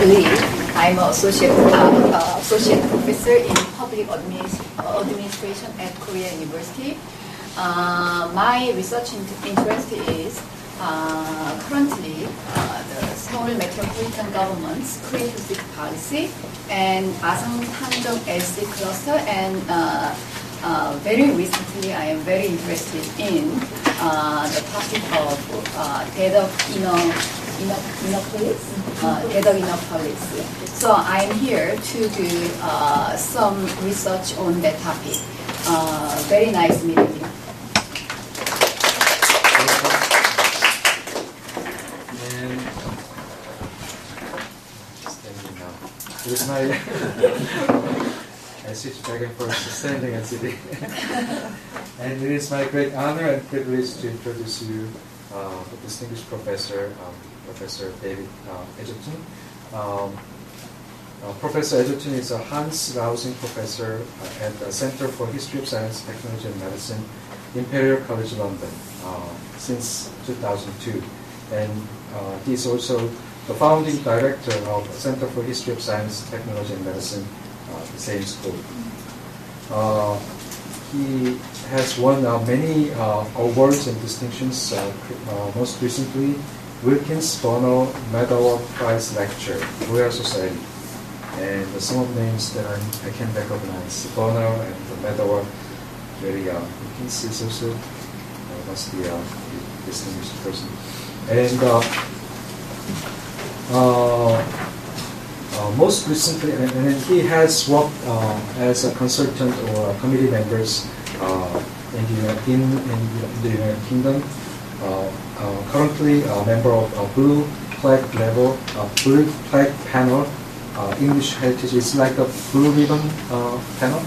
Lee. I'm an associate professor in public administration at Korea University. My research interest is currently the Seoul metropolitan government's creative policy and Asan-Tanjong LC cluster, and very recently I am very interested in the topic of Daedok inner police. So I'm here to do some research on that topic. Very nice meeting you. It is my I switch back and forth to standing and sitting. And it is my great honor and privilege to introduce you the distinguished professor, Professor David Edgerton. Professor Edgerton is a Hans Rausing Professor at the Center for History of Science, Technology and Medicine, Imperial College London, since 2002. And he is also the founding director of the Center for History of Science, Technology and Medicine, the same school. He has won many awards and distinctions, most recently Wilkins Bono Medal Prize Lecture, Royal Society. And some of the names that I can recognize, Bono and the Medal, very Wilkins is also must be a distinguished person. And most recently, and he has worked as a consultant or committee members in the United Kingdom. Currently, a member of Blue Flag Panel, English Heritage. It's like a blue ribbon panel.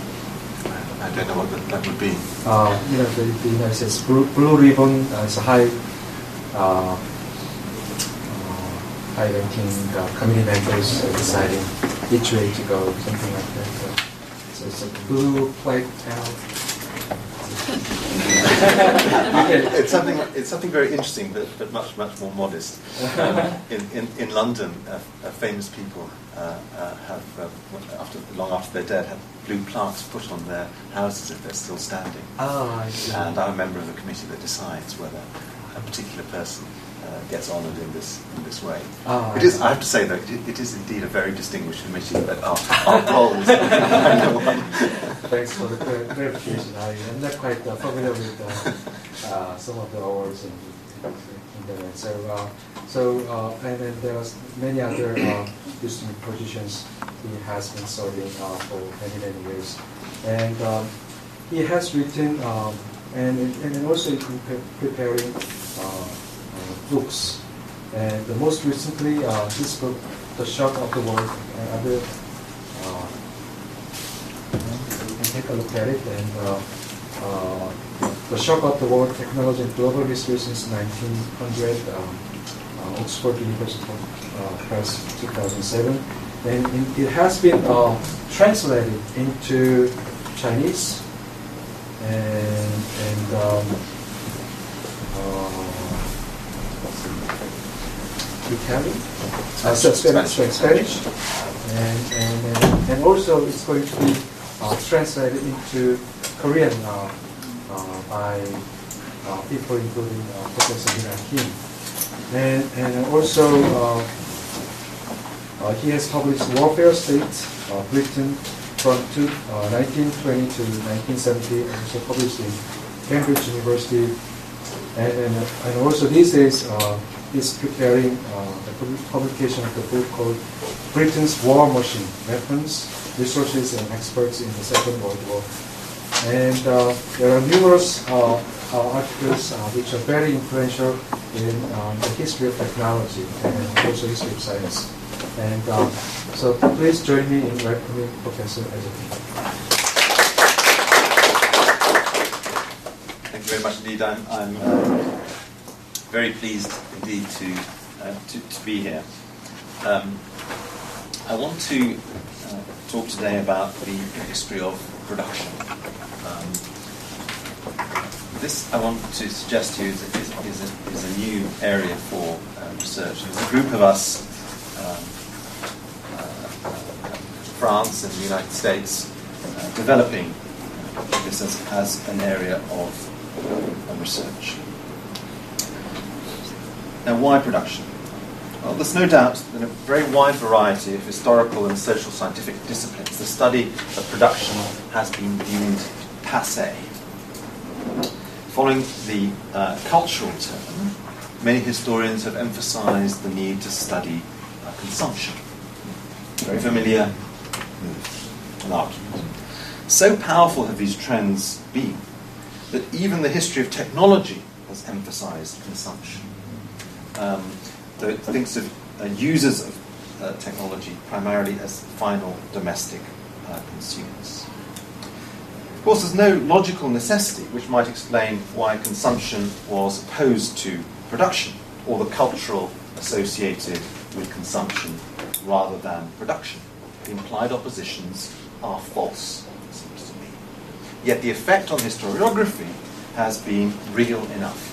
I don't know what that would be. The United States blue ribbon is a high-ranking committee members deciding which way to go, something like that. So it's a blue flag panel. It's something very interesting, but much more modest. In London, famous people have long after they're dead, have blue plaques put on their houses if they're still standing. I see. And I'm a member of the committee that decides whether a particular person gets honoured in this way. It is. I have to say that it is indeed a very distinguished committee, but our role is Thanks for the clarification. I'm not quite familiar with some of the awards in the and then there are many other distinct positions he has been serving for many years, and he has written and also preparing books, and most recently his book, The Shock of the World, and other. You can take a look at it, and The Shock of the World: Technology and Global History since 1900, Oxford University Press, 2007, and it has been translated into Chinese and Italian, Spanish, and also it's going to be translated into Korean by people including Professor Mina Kim, and also he has published Warfare State, Britain from 1920 to 1970, and also published in Cambridge University, and also these days is preparing the publication of the book called Britain's War Machine: Weapons, Resources and Experts in the Second World War. And there are numerous articles which are very influential in the history of technology and also history of science. And so please join me in welcoming Professor Edgerton. Thank you very much indeed. I'm very pleased indeed to be here. I want to talk today about the history of production. This, I want to suggest to you, is a new area for research. There's a group of us France and the United States, developing this as an area of research. Now, why production? Well, there's no doubt that in a very wide variety of historical and social scientific disciplines, the study of production has been deemed passé. Following the cultural turn, many historians have emphasized the need to study consumption. Very familiar move, an argument. So powerful have these trends been that even the history of technology has emphasized consumption. Though it thinks of users of technology primarily as final domestic consumers. Of course, there's no logical necessity which might explain why consumption was opposed to production, or the cultural associated with consumption rather than production. The implied oppositions are false, it seems to me. Yet the effect on historiography has been real enough.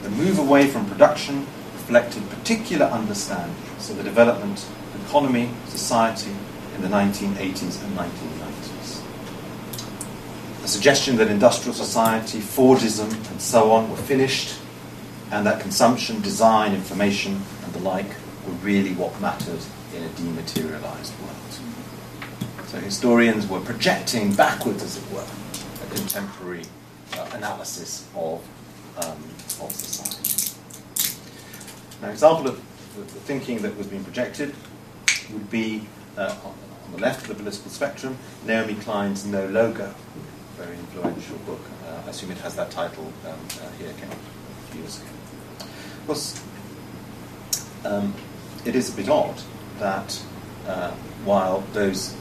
The move away from production reflected particular understandings of the development of economy, society in the 1980s and 1990s. The suggestion that industrial society, Fordism, and so on were finished, and that consumption, design, information, and the like were really what mattered in a dematerialized world. So historians were projecting backwards, as it were, a contemporary analysis of society. Now, an example of the thinking that was being projected would be on the left of the political spectrum, Naomi Klein's No Logo, very influential book. I assume it has that title here, came a few years ago. Of course, it is a bit odd that while those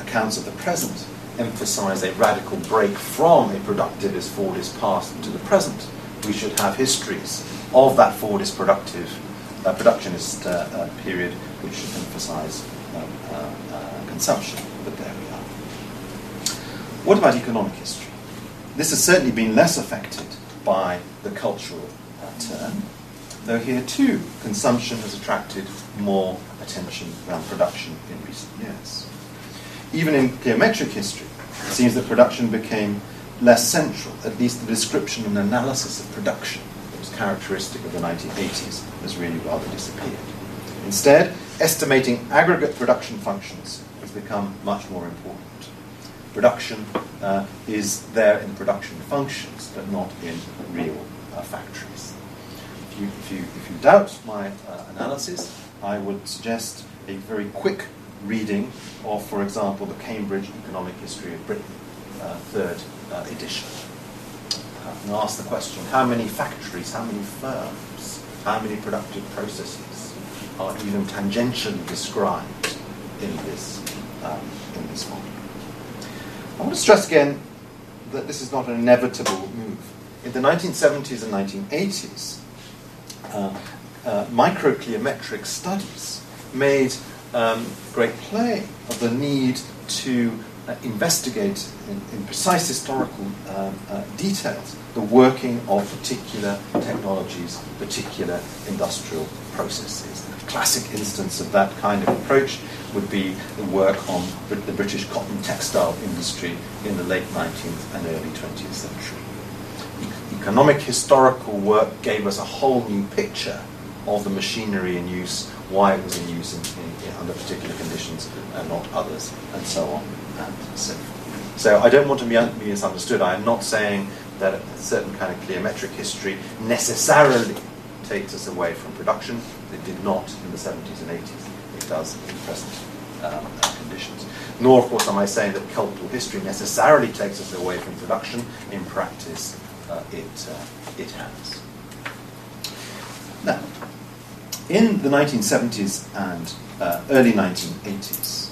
accounts of the present emphasize a radical break from a productivist Fordist past to the present, we should have histories of that Fordist productionist period which should emphasize consumption. But there we are. What about economic history? This has certainly been less affected by the cultural turn, though here too consumption has attracted more attention than production in recent years. Even in geometric history, it seems that production became less central, at least the description and analysis of production that was characteristic of the 1980s has really rather disappeared. Instead, estimating aggregate production functions has become much more important. Production is there in production functions, but not in real factories. If you doubt my analysis, I would suggest a very quick reading of, for example, the Cambridge Economic History of Britain, third edition. And ask the question, how many factories, how many firms, how many productive processes are even tangentially described in this model? I want to stress again that this is not an inevitable move. In the 1970s and 1980s, microcliometric studies made great play of the need to investigate in precise historical details the working of particular technologies, particular industrial processes. A classic instance of that kind of approach would be the work on the British cotton textile industry in the late 19th and early 20th century. Economic historical work gave us a whole new picture of the machinery in use, why it was in use under particular conditions and not others, and so on and so forth. So I don't want to be misunderstood. I am not saying that a certain kind of cliometric history necessarily takes us away from production. It did not in the 70s and 80s. It does in present conditions. Nor, of course, am I saying that cultural history necessarily takes us away from production. In practice, it has. Now, in the 1970s and early 1980s,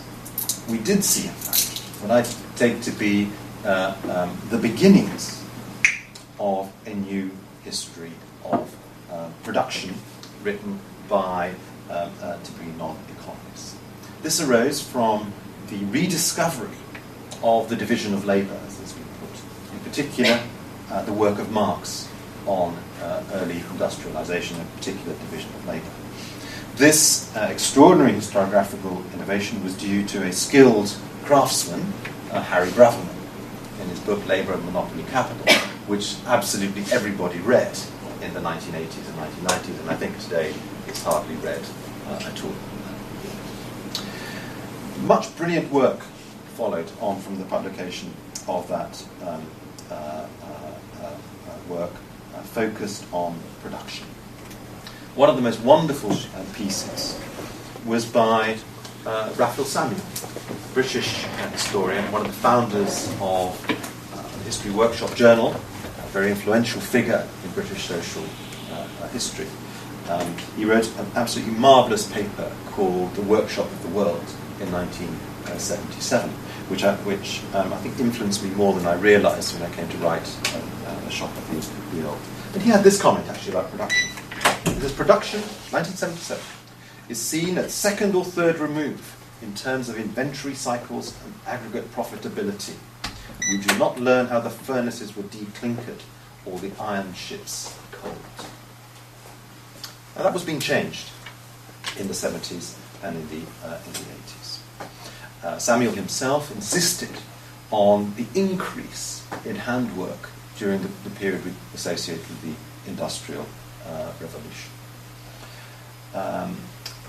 we did see, in fact, what I take to be the beginnings of a new history of production written by degree non-economists. This arose from the rediscovery of the division of labour, as it's been put. In particular, the work of Marx on early industrialisation, a particular division of labour. This extraordinary historiographical innovation was due to a skilled craftsman, Harry Braverman, in his book Labour and Monopoly Capital, which absolutely everybody read in the 1980s and 1990s, and I think today it's hardly read at all. Much brilliant work followed on from the publication of that work focused on production. One of the most wonderful pieces was by Raphael Samuel, a British historian, one of the founders of the History Workshop Journal, a very influential figure in British social history. He wrote an absolutely marvellous paper called The Workshop of the World in 1977, which I think influenced me more than I realised when I came to write The Shop of the Old. And he had this comment actually about production. It says, production, 1977, is seen at second or third remove in terms of inventory cycles and aggregate profitability. We do not learn how the furnaces were declinkered or the iron ships coaled. Now that was being changed in the 70s and in the 80s. Samuel himself insisted on the increase in handwork during the period associated with the Industrial Revolution.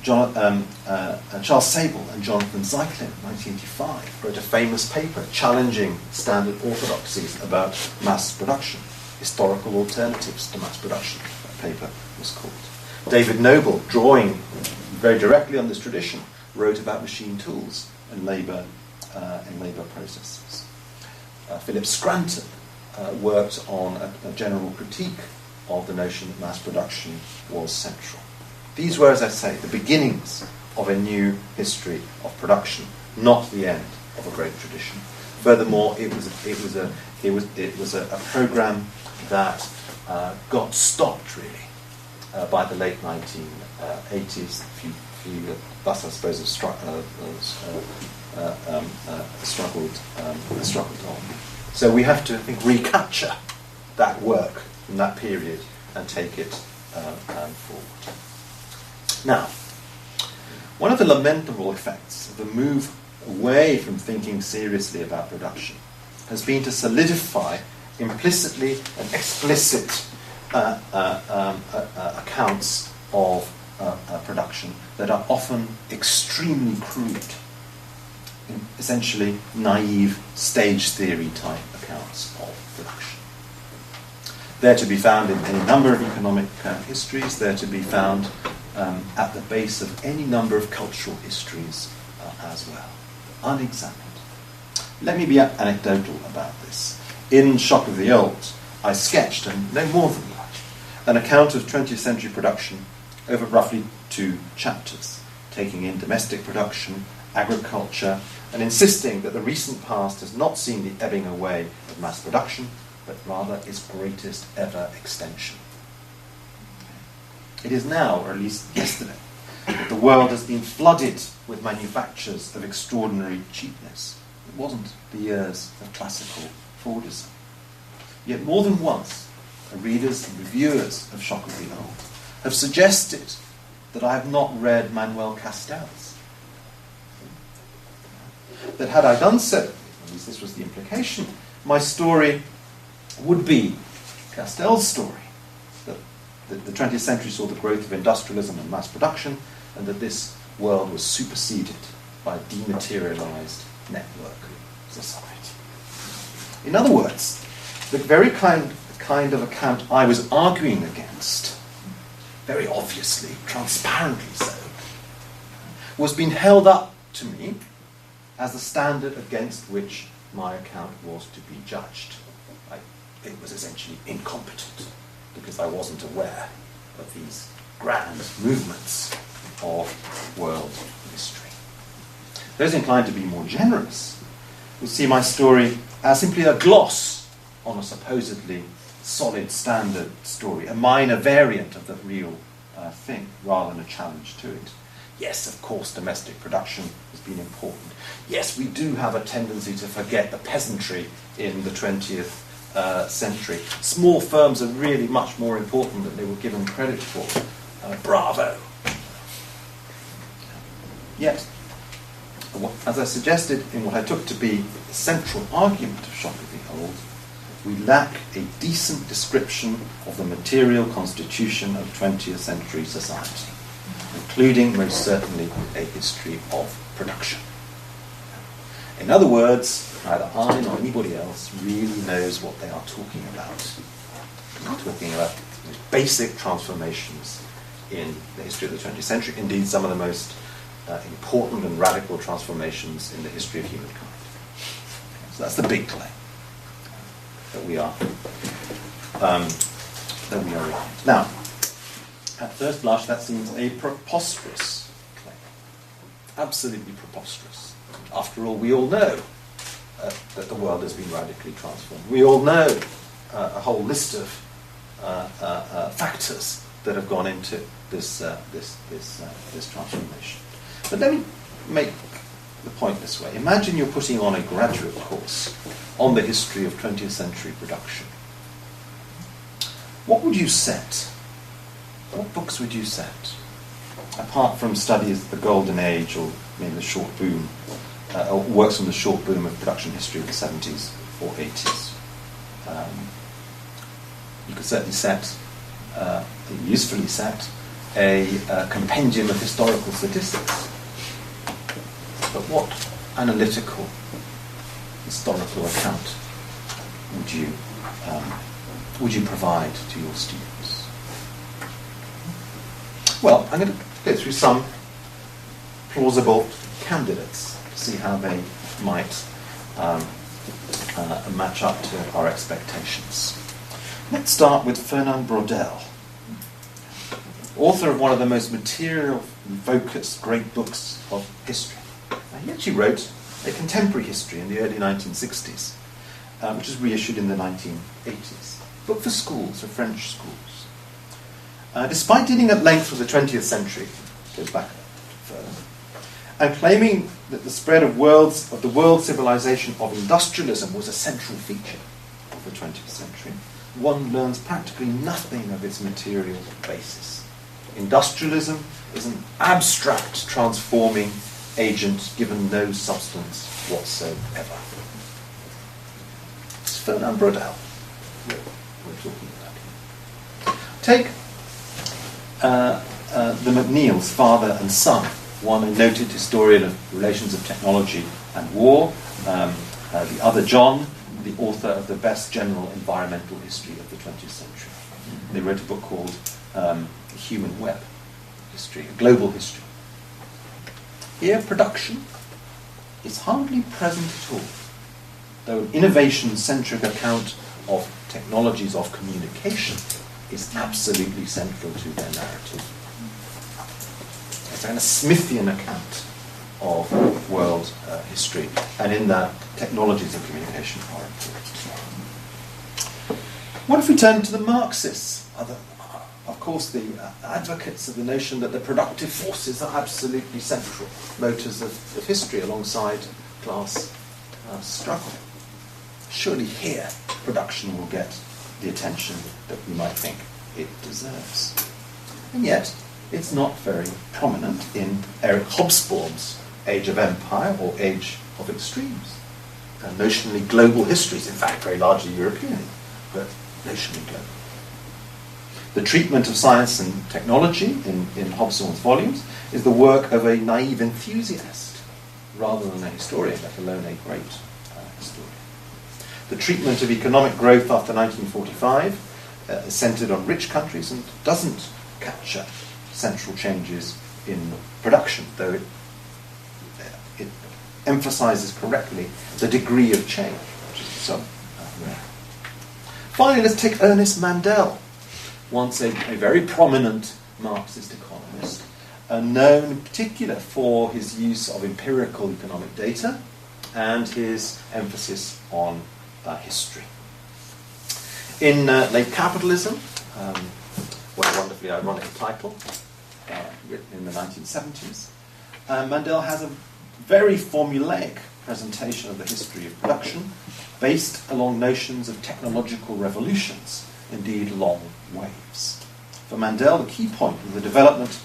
Charles Sable and Jonathan Zyklin, 1985, wrote a famous paper challenging standard orthodoxies about mass production, historical alternatives to mass production. That paper was called. David Noble, drawing very directly on this tradition, wrote about machine tools and labour processes. Philip Scranton worked on a general critique of the notion that mass production was central. These were, as I say, the beginnings of a new history of production, not the end of a great tradition. Furthermore, it was a program that got stopped really by the late 1980s. Thus, I suppose, have struggled on. So we have to, I think, recapture that work from that period and take it forward. Now, one of the lamentable effects of the move away from thinking seriously about production has been to solidify implicitly and explicit accounts of production that are often extremely crude, essentially naive stage theory type accounts of production. They're to be found in any number of economic histories. They're to be found at the base of any number of cultural histories as well, unexamined. Let me be anecdotal about this. In Shock of the Old, I sketched, and no more than that, an account of 20th century production over roughly 2 chapters, taking in domestic production, agriculture, and insisting that the recent past has not seen the ebbing away of mass production, but rather its greatest ever extension. It is now, or at least yesterday, that the world has been flooded with manufactures of extraordinary cheapness. It wasn't the years of classical Fordism. Yet more than once, readers and reviewers of Shock of the Old have suggested that I have not read Manuel Castells. That had I done so, at least this was the implication, my story would be Castells' story. That the 20th century saw the growth of industrialism and mass production, and that this world was superseded by dematerialized network society. In other words, the very kind of account I was arguing against, very obviously, transparently so, was being held up to me as the standard against which my account was to be judged. It was essentially incompetent, because I wasn't aware of these grand movements of world history. Those inclined to be more generous will see my story as simply a gloss on a supposedly solid standard story, a minor variant of the real thing, rather than a challenge to it. Yes, of course, domestic production has been important. Yes, we do have a tendency to forget the peasantry in the 20th century. Small firms are really much more important than they were given credit for. Bravo! Yet, as I suggested in what I took to be the central argument of Shock of the Old, we lack a decent description of the material constitution of 20th century society, including most certainly a history of production. In other words, neither I nor anybody else really knows what they are talking about. We're talking about basic transformations in the history of the 20th century, indeed some of the most important and radical transformations in the history of humankind. So that's the big claim that we are in. Now, at first blush, that seems a preposterous claim, absolutely preposterous. After all, we all know that the world has been radically transformed. We all know a whole list of factors that have gone into this transformation. But let me make the point this way. Imagine you're putting on a graduate course on the history of 20th century production. What would you set? What books would you set? Apart from studies of the golden age or maybe the short boom, or works on the short boom of production history of the 70s or 80s. You could certainly set, usefully set, a compendium of historical statistics. But what analytical, historical account would you provide to your students? Well, I'm going to go through some plausible candidates to see how they might match up to our expectations. Let's start with Fernand Braudel, author of one of the most material-focused great books of history. Now, he actually wrote a contemporary history in the early 1960s, which was reissued in the 1980s. Book for schools, for French schools. Despite dealing at length with the 20th century, goes back further, and claiming that the spread of the world civilization of industrialism was a central feature of the 20th century, one learns practically nothing of its material basis. Industrialism is an abstract transforming agent given no substance whatsoever. It's Fernand Braudel we're talking about. Take the McNeils, father and son, one a noted historian of relations of technology and war, the other John, the author of the best general environmental history of the 20th century. They wrote a book called The Human Web History, a global history. Here, production is hardly present at all, though an innovation-centric account of technologies of communication is absolutely central to their narrative. It's a kind of Smithian account of world history, and in that, technologies of communication are important. What if we turn to the Marxists? Of course, the advocates of the notion that the productive forces are absolutely central motors of history alongside class struggle. Surely here, production will get the attention that we might think it deserves. And yet, it's not very prominent in Eric Hobsbawm's Age of Empire or Age of Extremes. Notionally global histories, in fact very largely European, but notionally global. The treatment of science and technology in Hobsbawm's volumes is the work of a naive enthusiast rather than a historian, let alone a great historian. The treatment of economic growth after 1945 is centered on rich countries and doesn't capture central changes in production, though it emphasizes correctly the degree of change, which is so rare. Finally, let's take Ernest Mandel, once a very prominent Marxist economist, known in particular for his use of empirical economic data and his emphasis on history. In Late Capitalism, what a wonderfully ironic title, written in the 1970s, Mandel has a very formulaic presentation of the history of production based along notions of technological revolutions, indeed long waves. For Mandel, the key point was the development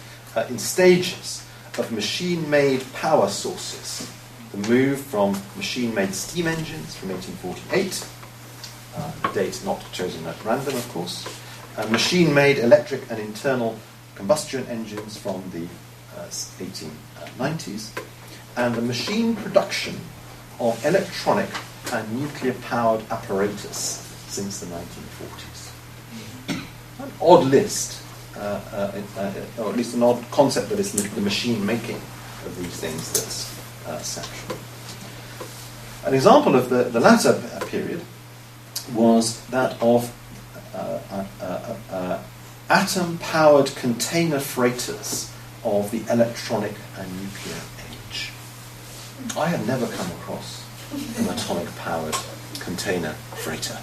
in stages of machine-made power sources. The move from machine-made steam engines from 1848, date not chosen at random, of course, machine-made electric and internal combustion engines from the 1890s, and the machine production of electronic and nuclear-powered apparatus since the 1940s. An odd list, or at least an odd concept that is the machine making of these things that's central. An example of the latter period was that of atom-powered container freighters of the electronic and nuclear age. I have never come across an atomic-powered container freighter,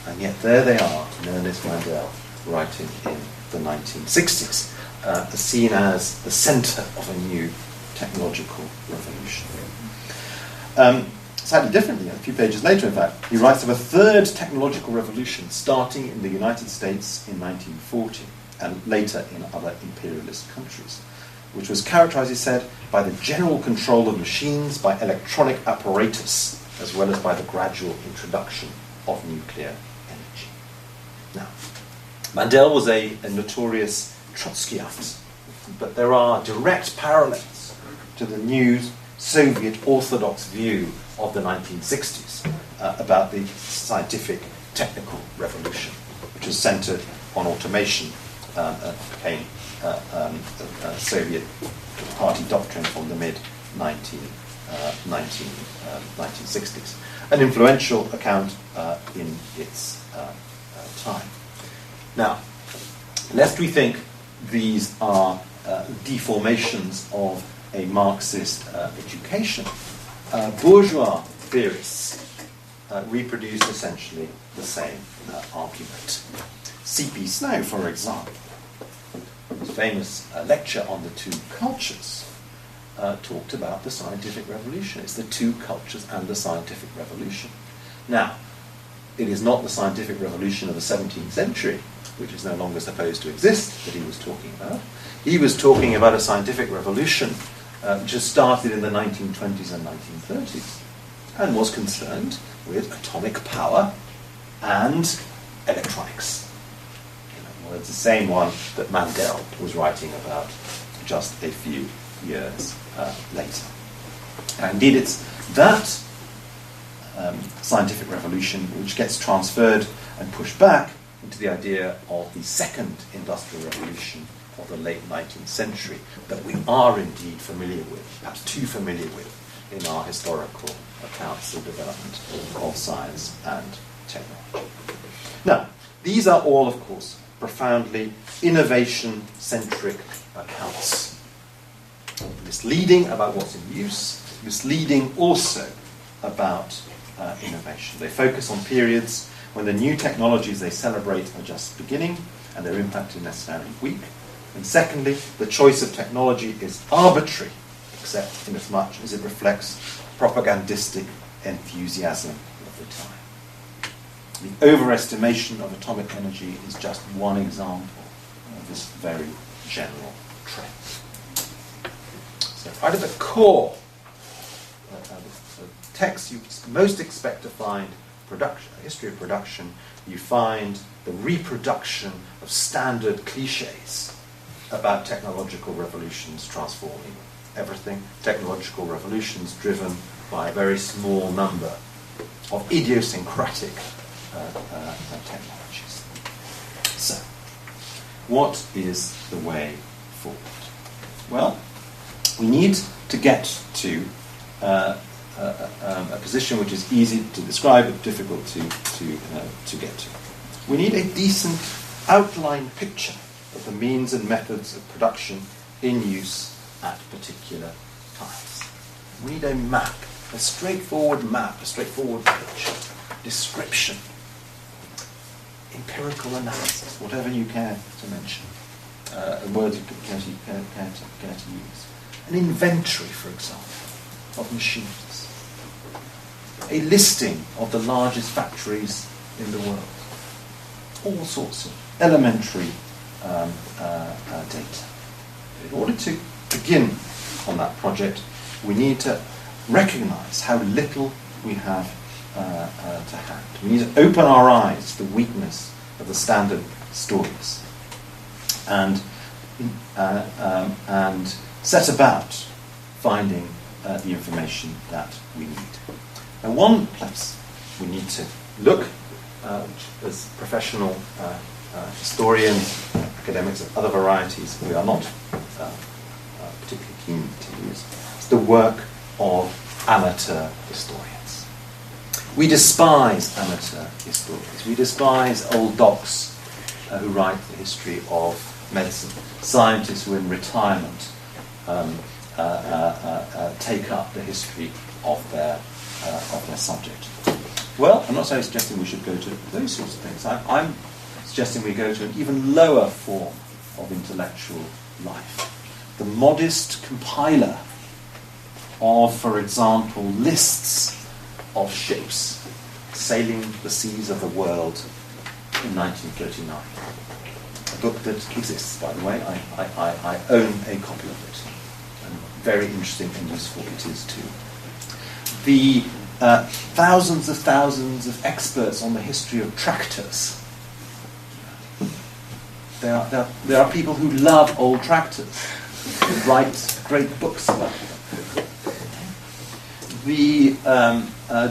and yet there they are in Ernest Mandel writing in the 1960s, seen as the centre of a new technological revolution. Slightly differently, a few pages later in fact, he writes of a third technological revolution starting in the United States in 1940 and later in other imperialist countries, which was characterized, he said, by the general control of machines by electronic apparatus, as well as by the gradual introduction of nuclear energy. Now, Mandel was a notorious Trotskyite, but there are direct parallels to the new Soviet orthodox view of the 1960s about the scientific technical revolution, which was centered on automation, became Soviet party doctrine from the mid-1960s. An influential account in its time. Now, lest we think these are deformations of a Marxist education, bourgeois theorists reproduce essentially the same argument. C.P. Snow, for example, his famous lecture on the two cultures, talked about the scientific revolution. It's the two cultures and the scientific revolution. Now, it is not the scientific revolution of the 17th century, which is no longer supposed to exist, that he was talking about. He was talking about a scientific revolution which has started in the 1920s and 1930s, and was concerned with atomic power and electronics. In other words, the same one that Mandel was writing about just a few years later. And indeed, it's that scientific revolution which gets transferred and pushed back into the idea of the second industrial revolution of the late 19th century that we are indeed familiar with, perhaps too familiar with, in our historical accounts of development of science and technology. Now, these are all, of course, profoundly innovation-centric accounts. Misleading about what's in use, misleading also about innovation. They focus on periods when the new technologies they celebrate are just beginning and their impact is necessarily weak. And secondly, the choice of technology is arbitrary, except inasmuch as it reflects propagandistic enthusiasm of the time. The overestimation of atomic energy is just one example of this very general trend. So right at the core, the text you most expect to find production, a history of production, you find the reproduction of standard cliches about technological revolutions transforming everything, technological revolutions driven by a very small number of idiosyncratic technologies. So, what is the way forward? Well, we need to get to a position which is easy to describe but difficult to get to. We need a decent outline picture of the means and methods of production in use at particular times. We need a map, a straightforward map, a straightforward picture, description, empirical analysis, whatever you care to mention, words you care to use. An inventory, for example, of machines. A listing of the largest factories in the world. All sorts of elementary data. In order to begin on that project, we need to recognise how little we have to hand. We need to open our eyes to the weakness of the standard stories, and set about finding the information that we need. And one place we need to look, as professional historians, academics of other varieties, we are not particularly keen to use, is the work of amateur historians. We despise amateur historians. We despise old docs who write the history of medicine. Scientists who in retirement take up the history of their subject. Well, I'm not suggesting we should go to those sorts of things. I'm suggesting we go to an even lower form of intellectual life. The modest compiler of, for example, lists of ships sailing the seas of the world in 1939. A book that exists, by the way. I own a copy of it. And very interesting and useful it is too. The thousands of experts on the history of tractors. There are people who love old tractors, who write great books about them. The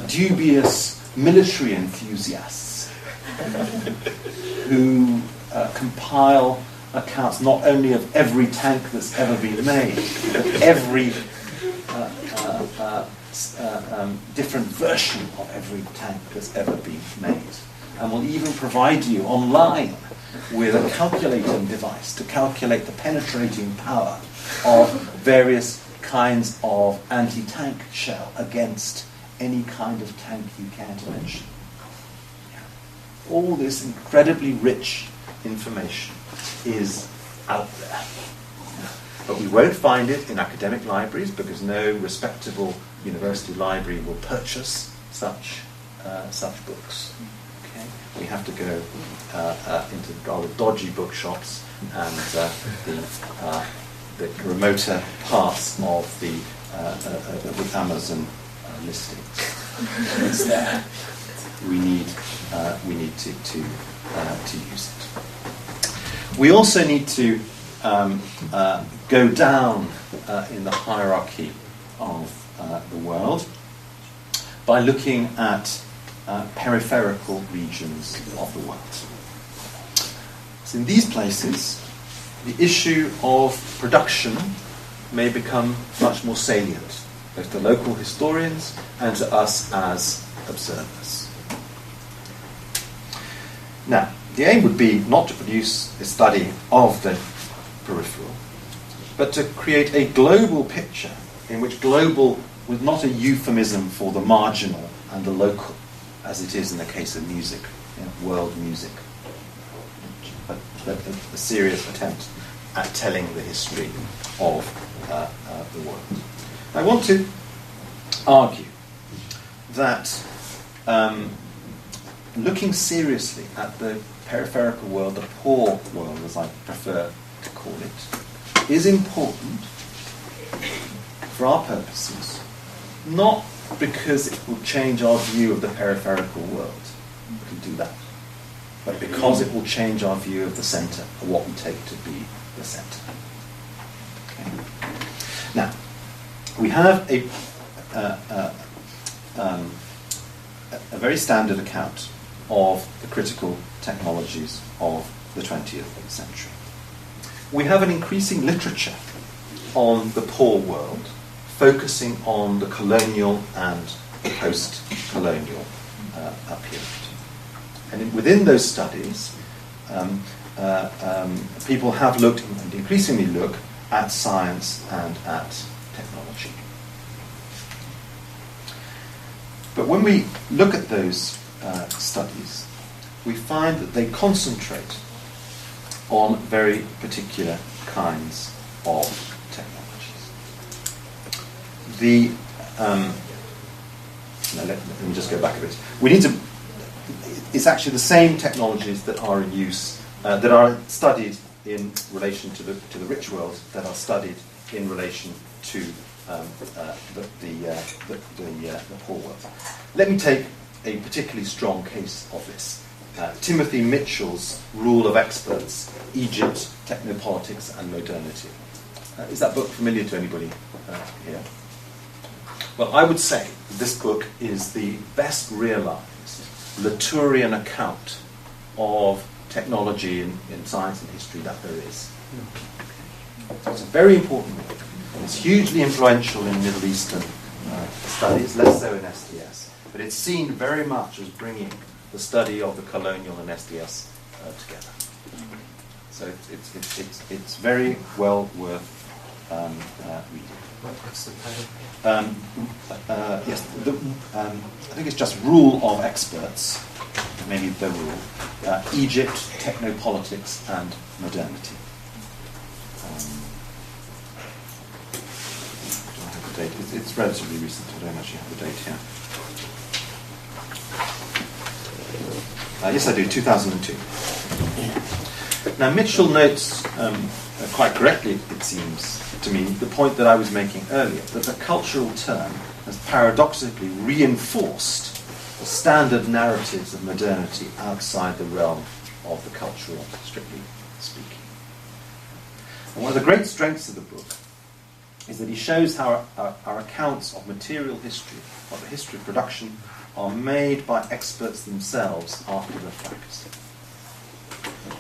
dubious military enthusiasts who compile accounts not only of every tank that's ever been made, but every different version of every tank that's ever been made, and will even provide you online with a calculating device to calculate the penetrating power of various kinds of anti-tank shell against any kind of tank you care to mention. All this incredibly rich information is out there. But we won't find it in academic libraries because no respectable university library will purchase such books. Okay? We have to go into rather dodgy bookshops and the remoter parts of the Amazon listings. It's there. We need to use it. We also need to go down in the hierarchy of the world by looking at peripheral regions of the world. So in these places, the issue of production may become much more salient, both to local historians and to us as observers. Now, the aim would be not to produce a study of the peripheral, but to create a global picture in which global was not a euphemism for the marginal and the local, as it is in the case of music, world music, but a serious attempt at telling the history of the world. I want to argue that looking seriously at the peripheral world, the poor world as I prefer to call it, is important for our purposes, not because it will change our view of the peripheral world, we can do that, but because it will change our view of the centre, or what we take to be the centre. Okay. Now, we have a very standard account of the critical technologies of the 20th century. We have an increasing literature on the poor world, focusing on the colonial and post-colonial period. And within those studies, people have looked, and increasingly look, at science and at technology. But when we look at those studies, we find that they concentrate on very particular kinds of technologies. Let me just go back a bit. We need to. It's actually the same technologies that are in use, that are studied in relation to the rich world, that are studied in relation to the poor world. Let me take a particularly strong case of this. Timothy Mitchell's Rule of Experts, Egypt, Technopolitics and Modernity. Is that book familiar to anybody here? Well, I would say this book is the best realized Latourian account of technology in science and history that there is. It's a very important book. It's hugely influential in Middle Eastern studies, less so in SDS. But it's seen very much as bringing the study of the colonial and SDS together. So it's very well worth reading. What's the title? Yes, I think it's just Rule of Experts, maybe the rule. Egypt, Technopolitics and Modernity. Do I have the date? It's relatively recent. I don't actually have the date here. Yes, I do. 2002. Now, Mitchell notes quite correctly, it seems to me, the point that I was making earlier, that the cultural turn has paradoxically reinforced the standard narratives of modernity outside the realm of the cultural, strictly speaking. And one of the great strengths of the book is that he shows how our accounts of material history, of the history of production, are made by experts themselves after the fact.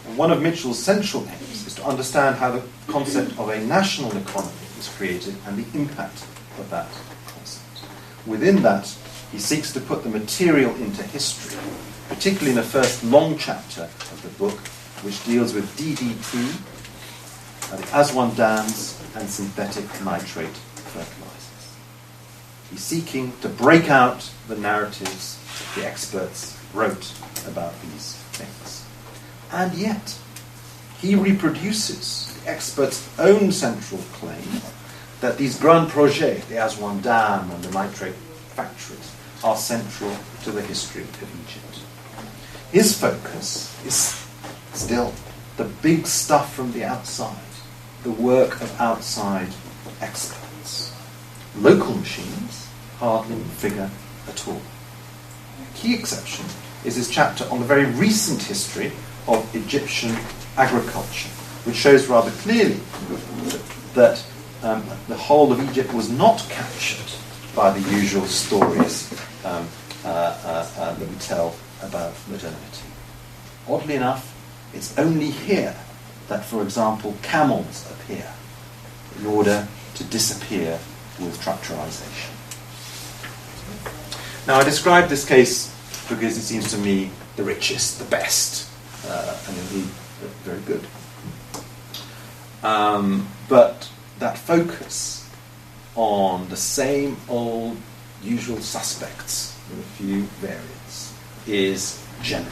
And one of Mitchell's central aims is to understand how the concept of a national economy was created and the impact of that concept. Within that, he seeks to put the material into history, particularly in the first long chapter of the book, which deals with DDT, the Aswan dams, and synthetic nitrate fertilizers. He's seeking to break out the narratives the experts wrote about these things. And yet, he reproduces the experts' own central claim that these grand projets, the Aswan Dam and the nitrate factories, are central to the history of Egypt. His focus is still the big stuff from the outside, the work of outside experts. Local machines hardly figure at all. A key exception is his chapter on the very recent history of Egyptian agriculture, which shows rather clearly that the whole of Egypt was not captured by the usual stories that we tell about modernity. Oddly enough, it's only here that, for example, camels appear in order to disappear with tractorization. Now, I describe this case because it seems to me the richest, the best, and indeed very good. But that focus on the same old usual suspects with a few variants is general.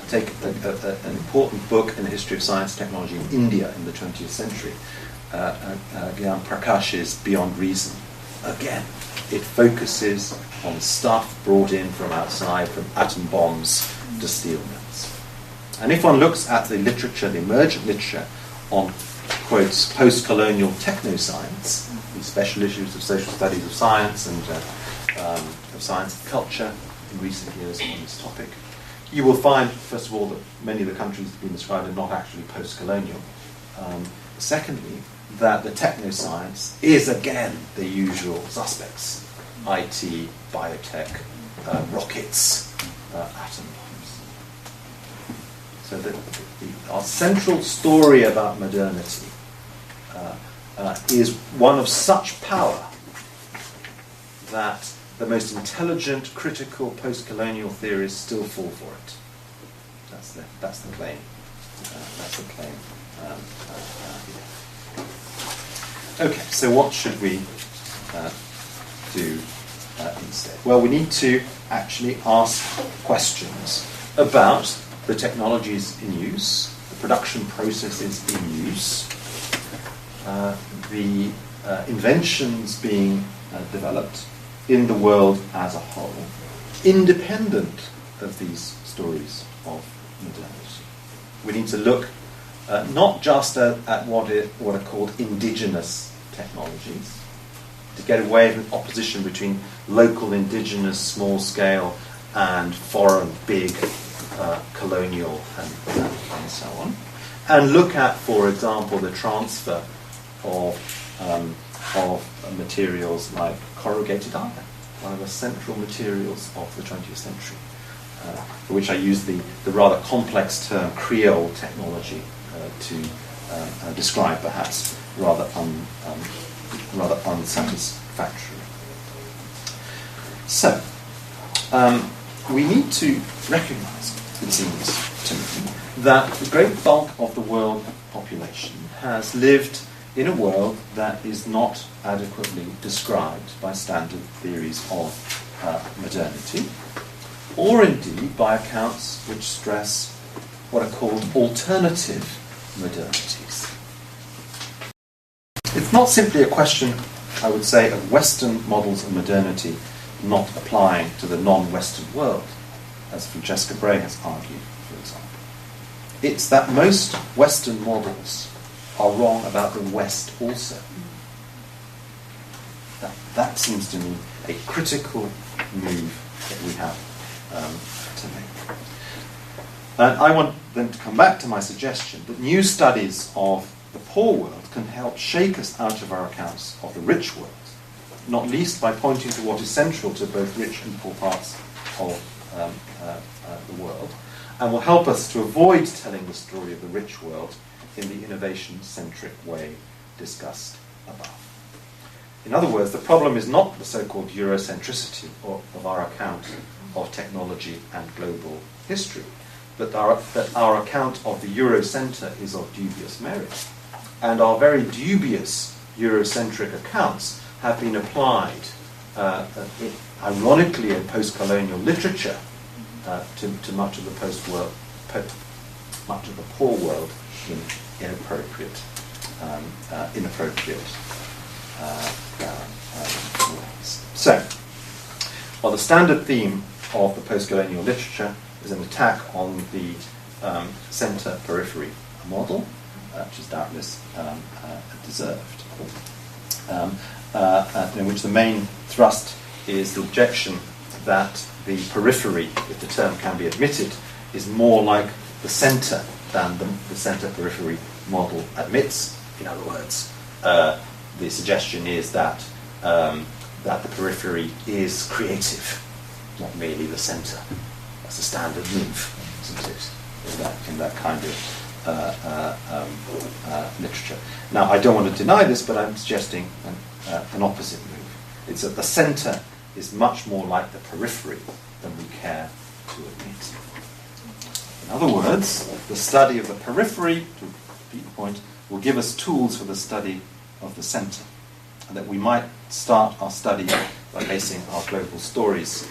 Take an important book in the history of science and technology in India in the 20th century, Gyan Prakash's Beyond Reason. Again, it focuses on stuff brought in from outside, from atom bombs to steel mills. And if one looks at the literature, the emergent literature on, quotes, post-colonial technoscience, the special issues of social studies of science and of science and culture in recent years on this topic, you will find, first of all, that many of the countries that have been described are not actually post-colonial. Secondly, that the technoscience is again the usual suspects: IT, biotech, rockets, atom bombs. So our central story about modernity is one of such power that the most intelligent, critical, post-colonial theorists still fall for it. That's the claim. That's the claim. Okay, so what should we do instead? Well, we need to actually ask questions about the technologies in use, the production processes in use, the inventions being developed in the world as a whole, independent of these stories of modernity. We need to look not just at what are called indigenous technologies, to get away from opposition between local, indigenous, small scale, and foreign, big, colonial, and so on, and look at, for example, the transfer of materials like corrugated iron, one of the central materials of the 20th century, for which I use the rather complex term Creole technology to describe, perhaps rather unsatisfactory. So, we need to recognise, it seems to me, that the great bulk of the world population has lived in a world that is not adequately described by standard theories of modernity, or indeed by accounts which stress what are called alternative modernities. It's not simply a question, I would say, of Western models of modernity not applying to the non-Western world, as Francesca Bray has argued, for example. It's that most Western models are wrong about the West also. That seems to me a critical move that we have to make. And I want then to come back to my suggestion that new studies of the poor world can help shake us out of our accounts of the rich world, not least by pointing to what is central to both rich and poor parts of the world, and will help us to avoid telling the story of the rich world in the innovation-centric way discussed above. In other words, the problem is not the so-called Eurocentricity of our account of technology and global history, but that our account of the Eurocentre is of dubious merit. And our very dubious Eurocentric accounts have been applied, ironically, in post-colonial literature to much of the much of the poor world in inappropriate ways. So, while the standard theme of the post-colonial literature is an attack on the centre-periphery model, which is doubtless deserved, in which the main thrust is the objection that the periphery, if the term can be admitted, is more like the centre than the centre-periphery model admits. In other words, the suggestion is that that the periphery is creative, not merely the centre. That's a standard move, isn't it, in that kind of literature. Now, I don't want to deny this, but I'm suggesting an opposite move. It's that the centre is much more like the periphery than we care to admit. In other words, the study of the periphery, to repeat the point, will give us tools for the study of the centre, and that we might start our study by basing our global stories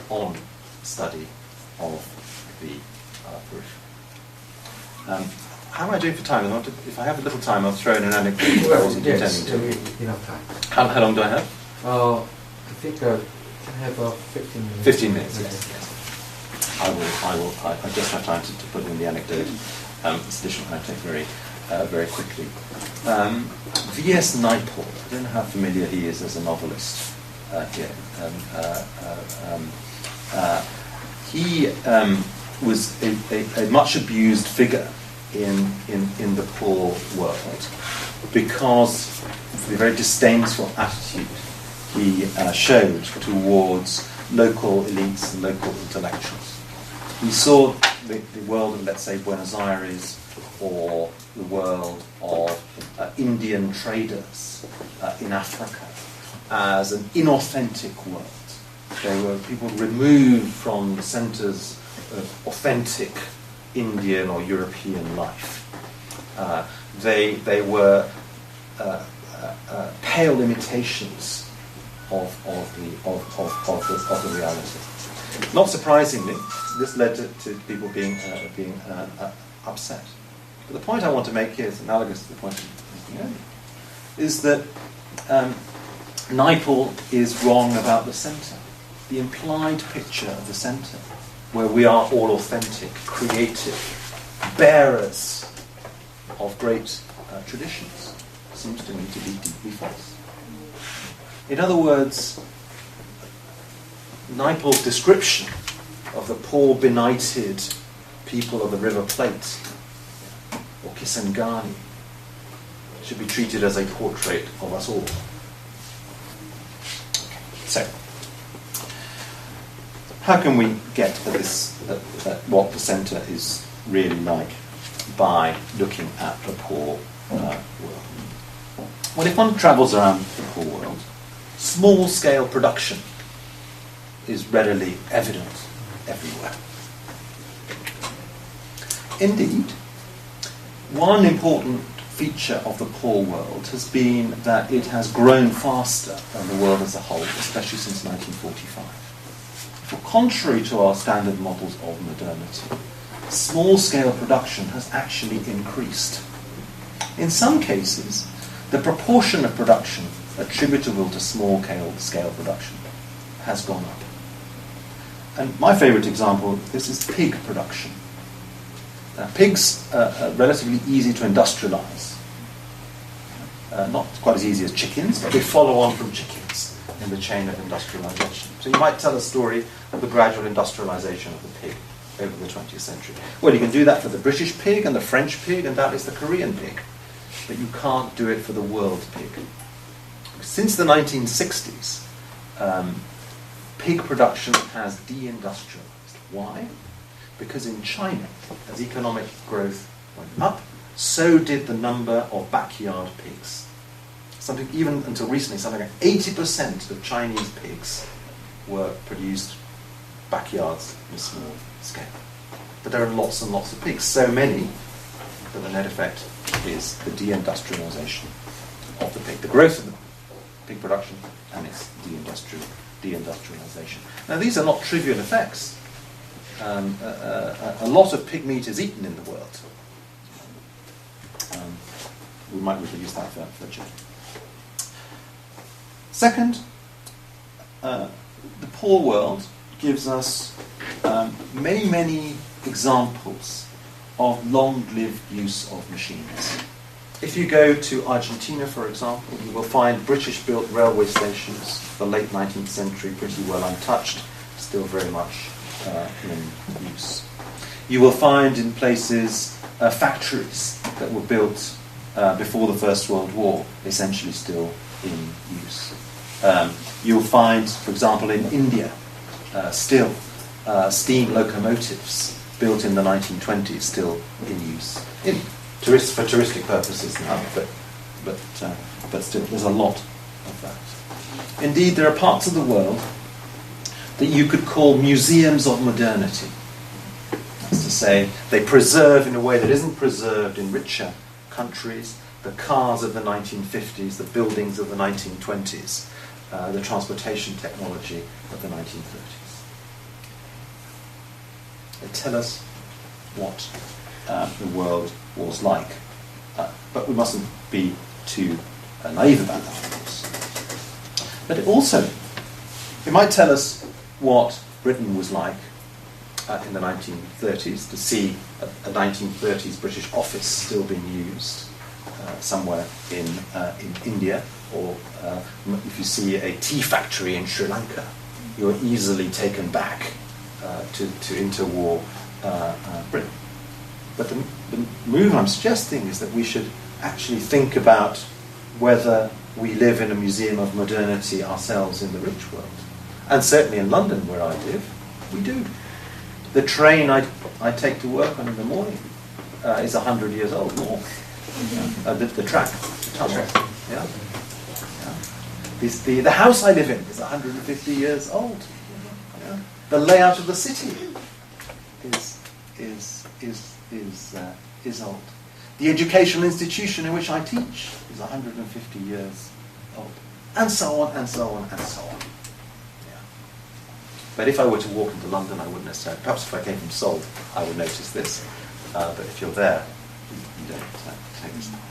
on study of the periphery. How am I doing for time? If I have a little time, I'll throw in an anecdote. I wasn't intending to. Enough time. How long do I have? I think I can have 15 minutes. 15 minutes, yes. I just have time to put in the anecdote. It's additional anecdote very quickly. V.S. Naipaul, I don't know how familiar he is as a novelist here. He was a much abused figure in the poor world because of the very disdainful attitude he showed towards local elites and local intellectuals. He saw the world of, let's say, Buenos Aires, or the world of Indian traders in Africa as an inauthentic world. They were people removed from the centres of authentic Indian or European life. They were pale imitations of the reality. Not surprisingly, this led to people being upset. But the point I want to make here is analogous to the point I was making earlier, is that Naipaul is wrong about the centre. The implied picture of the centre, where we are all authentic, creative, bearers of great traditions, seems to me to be deeply false. In other words, Naipaul's description of the poor, benighted people of the River Plate, or Kisangani, should be treated as a portrait of us all. So, how can we get at this, at what the centre is really like by looking at the poor world? Well, if one travels around the poor world, small-scale production is readily evident everywhere. Indeed, one important feature of the poor world has been that it has grown faster than the world as a whole, especially since 1945. For contrary to our standard models of modernity, small-scale production has actually increased. In some cases, the proportion of production attributable to small-scale production has gone up. And my favourite example, this is pig production. Pigs are relatively easy to industrialise. Not quite as easy as chickens, but they follow on from chickens in the chain of industrialisation. So you might tell a story of the gradual industrialisation of the pig over the 20th century. Well, you can do that for the British pig and the French pig and that is the Korean pig. But you can't do it for the world pig. Since the 1960s, pig production has deindustrialised. Why? Because in China, as economic growth went up, so did the number of backyard pigs. Something, even until recently, something like 80% of Chinese pigs were produced backyards in a small scale. But there are lots and lots of pigs, so many that the net effect is the deindustrialisation of the pig, the growth of the pig production and its deindustrialisation. Now these are not trivial effects. A lot of pig meat is eaten in the world. We might reproduce that for chicken. Second, the poor world gives us many, many examples of long-lived use of machines. If you go to Argentina, for example, you will find British-built railway stations, the late 19th century, pretty well untouched, still very much in use. You will find in places factories that were built before the First World War, essentially still in use. You'll find, for example, in India, still steam locomotives built in the 1920s, still in use. For touristic purposes now, but still, there's a lot of that. Indeed, there are parts of the world that you could call museums of modernity. That's to say, they preserve in a way that isn't preserved in richer countries the cars of the 1950s, the buildings of the 1920s, the transportation technology of the 1930s. They tell us what the world was like. But we mustn't be too naive about that, of course. But it might tell us what Britain was like in the 1930s, to see a 1930s British office still being used somewhere in India, or if you see a tea factory in Sri Lanka, you're easily taken back to interwar Britain. But the move I'm suggesting is that we should actually think about whether we live in a museum of modernity ourselves in the rich world. And certainly in London, where I live, we do. The train I take to work on in the morning is 100 years old, more. The track, the tunnel. Yeah. Yeah. The house I live in is 150 years old. Yeah. The layout of the city is old. The educational institution in which I teach is 150 years old. And so on, and so on, and so on. Yeah. But if I were to walk into London, I wouldn't necessarily. Perhaps if I came from Seoul, I would notice this. But if you're there, you don't take this part.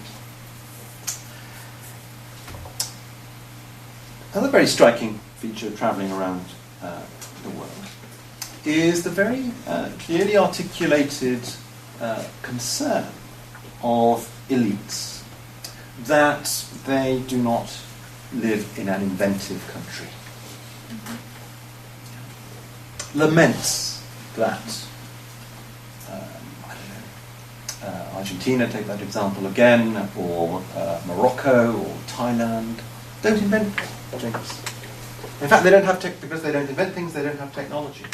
Another very striking feature of travelling around the world is the very clearly articulated concern of elites that they do not live in an inventive country. Laments that, Argentina, take that example again, or Morocco or Thailand, don't invent things. In fact, they don't have because they don't invent things, they don't have technology.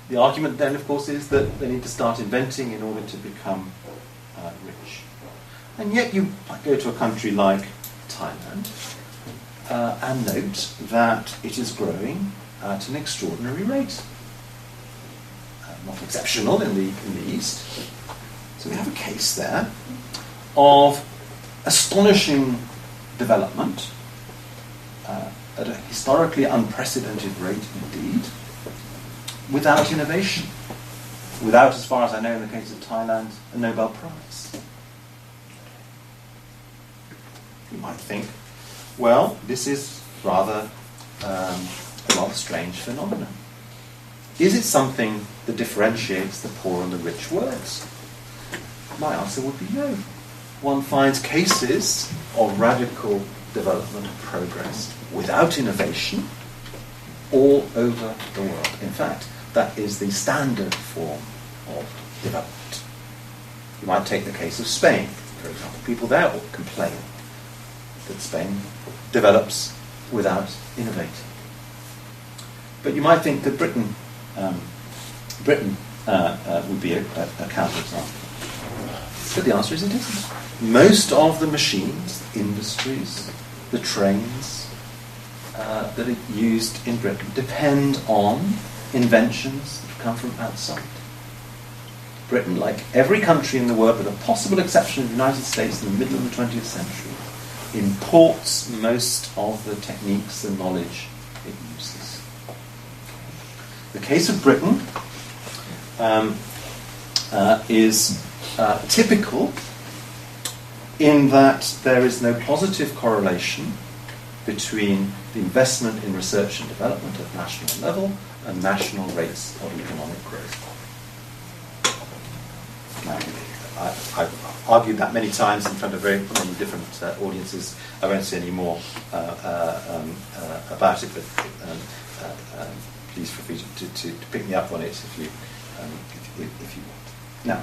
The argument then, of course, is that they need to start inventing in order to become rich. And yet you might go to a country like Thailand and note that it is growing at an extraordinary rate. Not exceptional in the East. So we have a case there of astonishing development at a historically unprecedented rate indeed, without innovation, without, as far as I know in the case of Thailand, a Nobel Prize. You might think, well, this is rather a rather strange phenomenon. Is it something that differentiates the poor and the rich worlds? My answer would be no. One finds cases of radical development and progress without innovation all over the world. In fact, that is the standard form of development. You might take the case of Spain, for example. People there will complain that Spain develops without innovating. But you might think that Britain would be a counterexample. But the answer is it isn't. Most of the machines, industries, the trains that are used in Britain depend on inventions that come from outside. Britain, like every country in the world, with a possible exception of the United States in the middle of the 20th century, imports most of the techniques and knowledge it uses. The case of Britain is typical in that there is no positive correlation between the investment in research and development at national level and national rates of economic growth. Now, I've argued that many times in front of very many different audiences. I won't say any more about it, but please feel free to pick me up on it if you want. Now,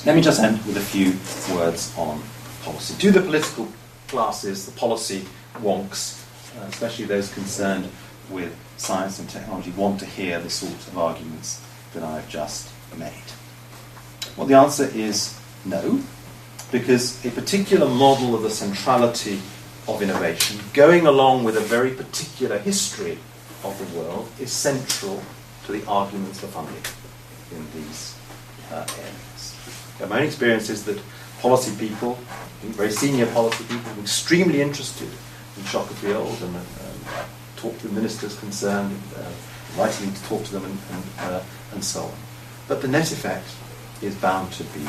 let me just end with a few words on policy. Do the political classes, the policy wonks, especially those concerned with science and technology, want to hear the sort of arguments that I've just made? Well, the answer is no, because a particular model of the centrality of innovation, going along with a very particular history of the world, is central to the arguments for funding in these areas. My own experience is that policy people, very senior policy people, are extremely interested in shock of the old and talk to the ministers concerned, inviting me to talk to them and so on. But the net effect is bound to be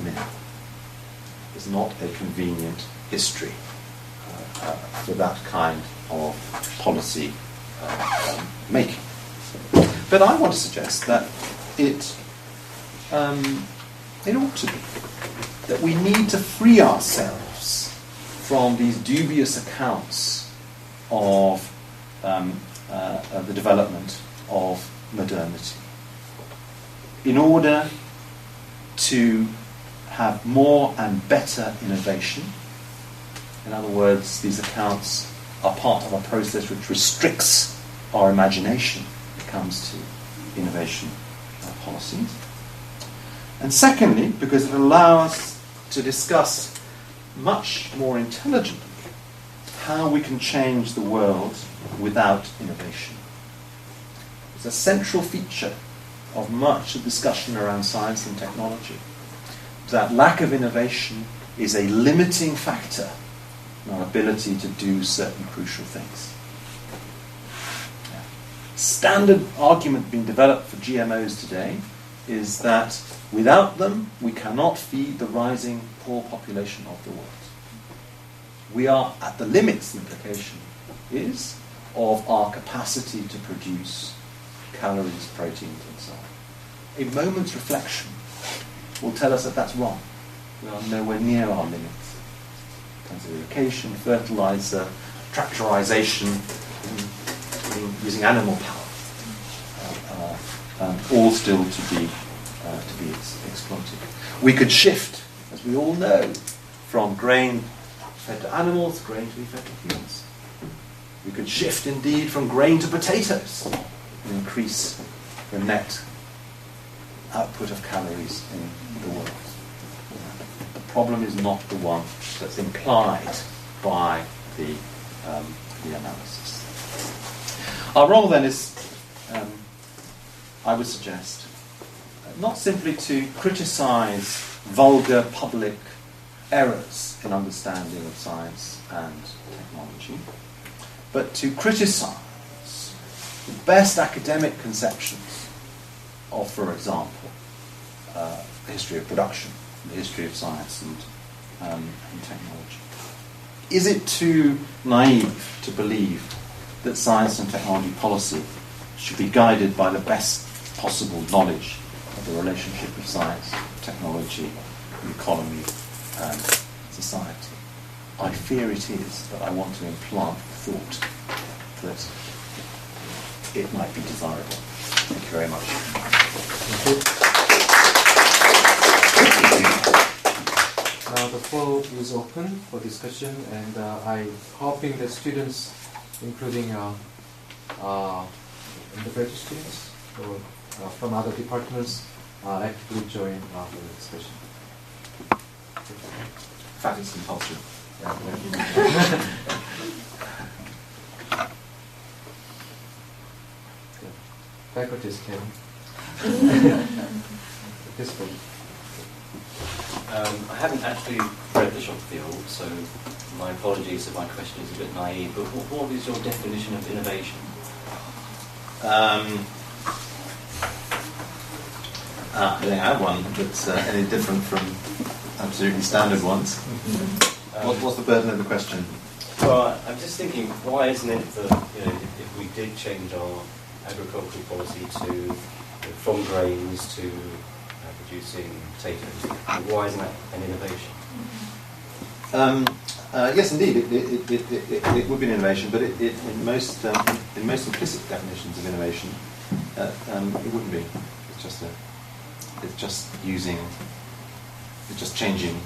minimal. There's not a convenient history for that kind of policy making. But I want to suggest that it ought to be. That we need to free ourselves from these dubious accounts of the development of modernity in order to have more and better innovation. In other words, these accounts are part of a process which restricts our imagination when it comes to innovation policies. And secondly, because it allows us to discuss much more intelligently how we can change the world without innovation. It's a central feature of much of discussion around science and technology. That lack of innovation is a limiting factor in our ability to do certain crucial things. Standard argument being developed for GMOs today is that without them we cannot feed the rising poor population of the world. We are at the limits, the implication is, of our capacity to produce calories, proteins and so on. A moment's reflection will tell us that that's wrong. We are nowhere near our limits. In terms of irrigation, fertilizer, tractorization, using animal power, all still to be exploited. We could shift, as we all know, from grain fed to animals, grain to be fed to humans. We could shift indeed from grain to potatoes and increase the net output of calories in the world. The problem is not the one that's implied by the analysis. Our role then is, I would suggest, not simply to criticise vulgar public errors in understanding of science and technology, but to criticise the best academic conceptions of, for example, the history of production, the history of science and technology. Is it too naive to believe that science and technology policy should be guided by the best possible knowledge of the relationship of science, technology, the economy, and society? I fear it is, but I want to implant the thought that it might be desirable. Thank you very much. Now the floor is open for discussion, and I'm hoping that students, including undergraduate students or from other departments, actively join the discussion. In fact, it's compulsory. Faculties can participate. I haven't actually read the shop field, so my apologies if my question is a bit naive, but what is your definition of innovation? I don't have one that's any different from absolutely standard ones. What's the burden of the question? Well, I'm just thinking, why isn't it that if we did change our agricultural policy to from grains to producing potatoes, why isn't that an innovation? Yes, indeed, it would be an innovation, but in most implicit definitions of innovation, it wouldn't be. It's just changing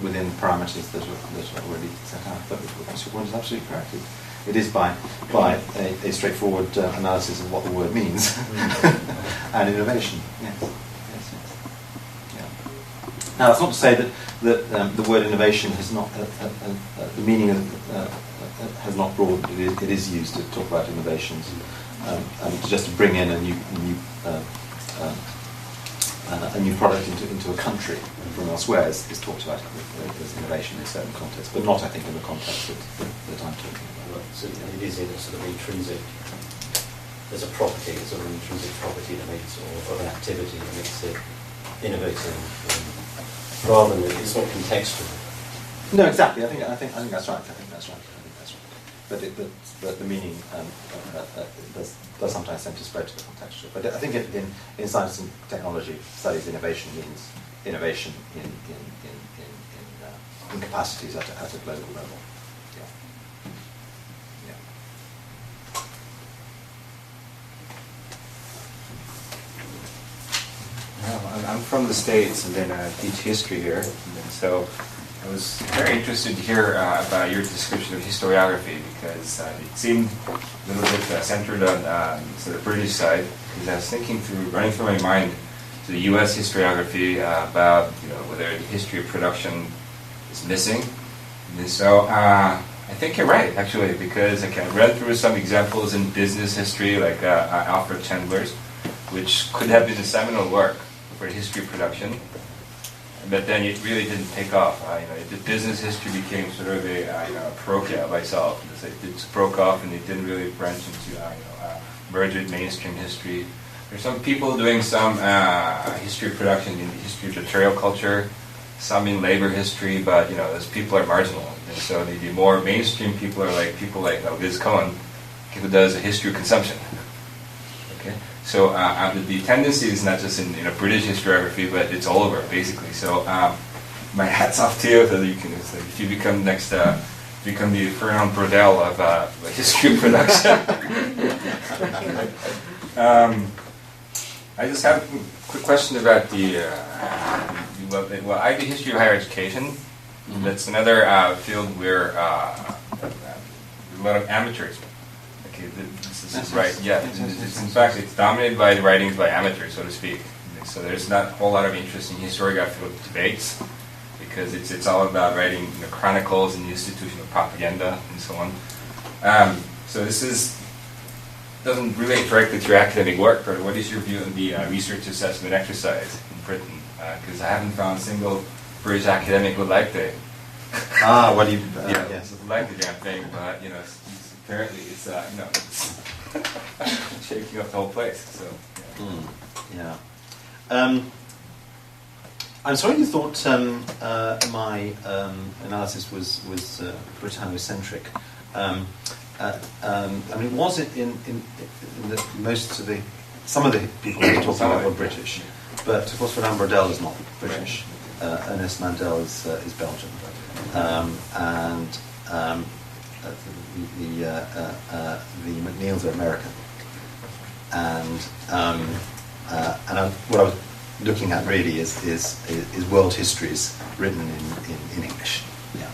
within parameters that are already set out. But your point is absolutely correct. It is by a straightforward analysis of what the word means, and innovation. Yes. Yeah. Now, that's not to say that the word innovation has not the meaning has not broadened. It is used to talk about innovations, and just to bring in a new product into a country from elsewhere is talked about as innovation in certain contexts, but not, I think, in the context that I'm talking about. So it is in a sort of intrinsic. There's a property, a sort of intrinsic property that makes, or an activity that makes it innovative, rather than it's not contextual. No, exactly. I think that's right. But the meaning does sometimes tend to spread to the contextual. But I think in science and technology studies, innovation means innovation in capacities at a global level. I'm from the States and then I teach history here. And so I was very interested to hear about your description of historiography because it seemed a little bit centered on sort of the British side. Because I was running through my mind to the U.S. historiography about whether the history of production is missing. And so I think you're right, actually, because I read through some examples in business history, like Alfred Chandler's, which could have been a seminal work for the history of production, but then it really didn't take off. The business history became sort of a parochial by itself. It just broke off and it didn't really branch into merge with mainstream history. There's some people doing some history of production in the history of material culture, some in labor history, but those people are marginal. And so the more mainstream people are people like Liz Cohen, who does a history of consumption. Okay. So the tendency is not just in British historiography, but it's all over, basically. So my hat's off to you. That you can, it's like if you become next, become the Fernand Braudel of history of production. I just have a quick question about the. Well, I do history of higher education. Mm-hmm. That's another field where a lot of amateurs. Okay, this is right. Yeah, in fact, it's dominated by the writings by amateurs, so to speak. So there's not a whole lot of interesting historiographical debates because it's all about writing chronicles and the institution of propaganda and so on. So this doesn't relate directly to your academic work, but what is your view on the research assessment exercise in Britain? Because I haven't found a single British academic who liked it. Well, you yes, like the damn thing, but apparently it's it's shaking up the whole place. So yeah. I'm sorry you thought my analysis was Britannocentric. I mean, it was in some of the people who talk about were British, but of course Fernand Braudel is not British. Ernest Mandel is Belgian, and the McNeils are American, and what I was looking at really is world histories written in English. Yeah,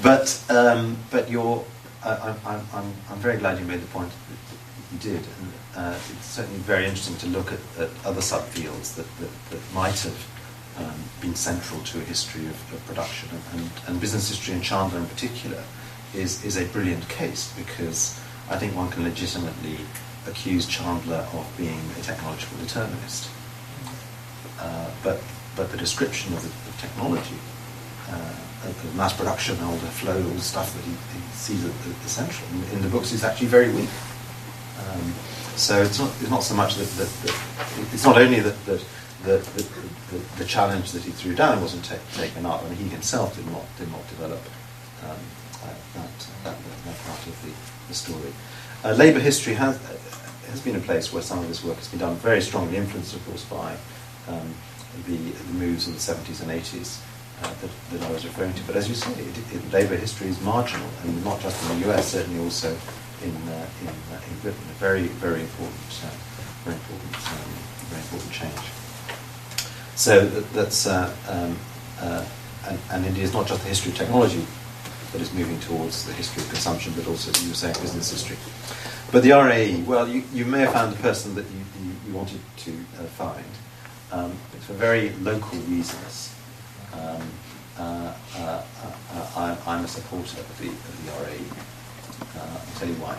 but I'm very glad you made the point that you did. And, it's certainly very interesting to look at other subfields that might have been central to a history of production, and business history in Chandler in particular is a brilliant case, because I think one can legitimately accuse Chandler of being a technological determinist. But the description of the technology, of mass production, all the flow, all the stuff that he sees as essential in the books is actually very weak. So it's not so much that it's not only that the challenge that he threw down wasn't taken up, and he himself did not develop that part of the story. Labour history has been a place where some of this work has been done, very strongly influenced, of course, by the moves in the 70s and 80s that I was referring to. But as you say, labour history is marginal, and not just in the US, certainly also in Britain. A very important change. So that's and indeed it's not just the history of technology that is moving towards the history of consumption, but also, you were saying, business history. But the RAE, well, you may have found the person that you wanted to find. For very local reasons. I'm a supporter of the RAE. I'll tell you why.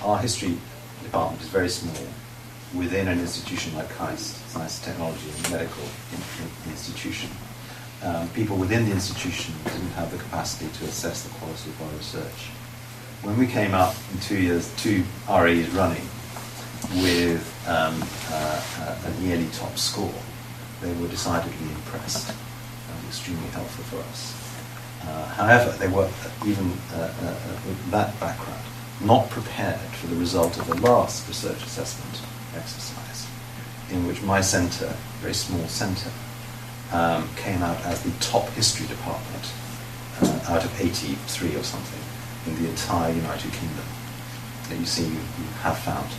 Our history department is very small within an institution like KAIST, Science and Technology and Medical Institution. People within the institution didn't have the capacity to assess the quality of our research. When we came up in 2 years, 2 RAEs running, with a nearly top score, they were decidedly impressed and extremely helpful for us. However, they were, even with that background, not prepared for the result of the last research assessment exercise, in which my centre, very small centre, came out as the top history department out of 83 or something in the entire United Kingdom. You see, you have found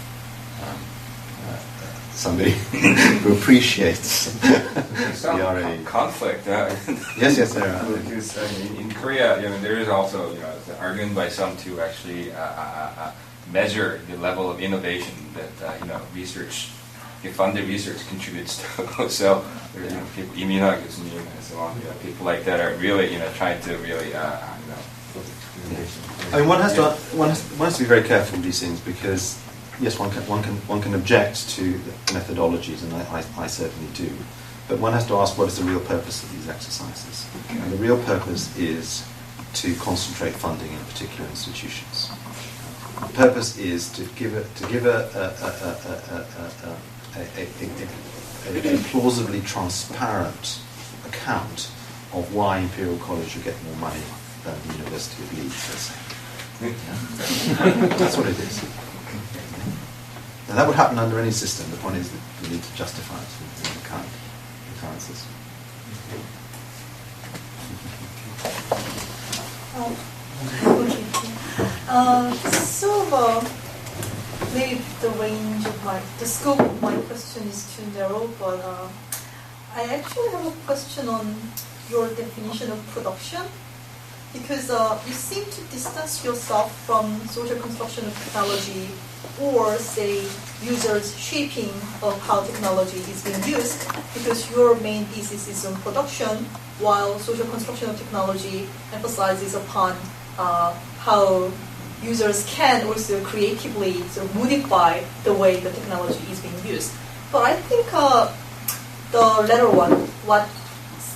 somebody who appreciates the RAE. Conflict. Yes, there are. Because in Korea, there is also the argument by some to actually measure the level of innovation that research, funded research contributes to. So people, immunologists and so on, people like that are really trying to really I mean, one has to be very careful with these things, because yes, one can object to the methodologies, and I certainly do. But one has to ask, what is the real purpose of these exercises? And the real purpose is to concentrate funding in particular institutions. The purpose is to give a plausibly transparent account of why Imperial College should get more money than the University of Leeds, let's say. That's what it is. And that would happen under any system. The point is that you need to justify it in the account. sciences. Sort of maybe the range of the scope of my question is too narrow, but I actually have a question on your definition of production, because you seem to distance yourself from social construction of technology, or say users' shaping of how technology is being used, because your main thesis is on production, while social construction of technology emphasizes upon how users can also creatively sort of modify the way the technology is being used. But I think the latter one, what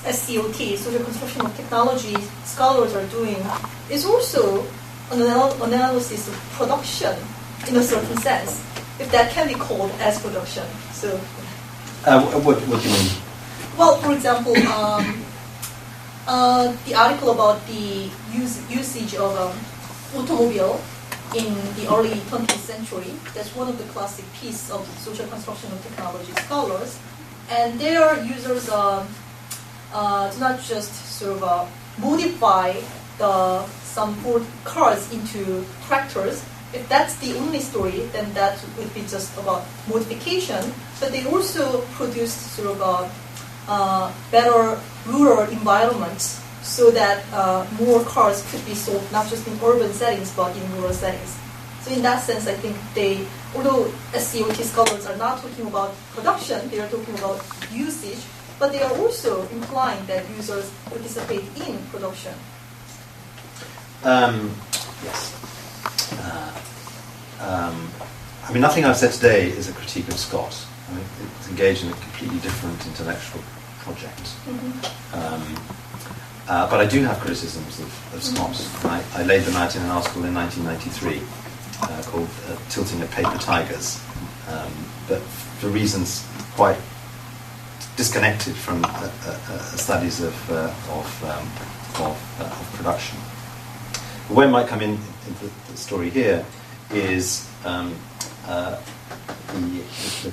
SCOT, social construction of technology, scholars are doing, is also an analysis of production in a certain sense, if that can be called as production. So, what do you mean? well, for example, the article about the usage of automobile in the early 20th century, that's one of the classic pieces of social construction of technology scholars. And their users do not just sort of modify some Ford cars into tractors. If that's the only story, then that would be just about modification. But they also produced sort of better rural environments, so that more cars could be sold not just in urban settings but in rural settings. So in that sense, I think although SCOT scholars are not talking about production, they are talking about usage, but they are also implying that users participate in production. Yes. I mean, nothing I've said today is a critique of Scott. I mean, it's engaged in a completely different intellectual project. Mm-hmm. But I do have criticisms of Scott. I laid them out in an article in 1993 called Tilting at Paper Tigers, but for reasons quite disconnected from studies of production. Where might come into the story here is the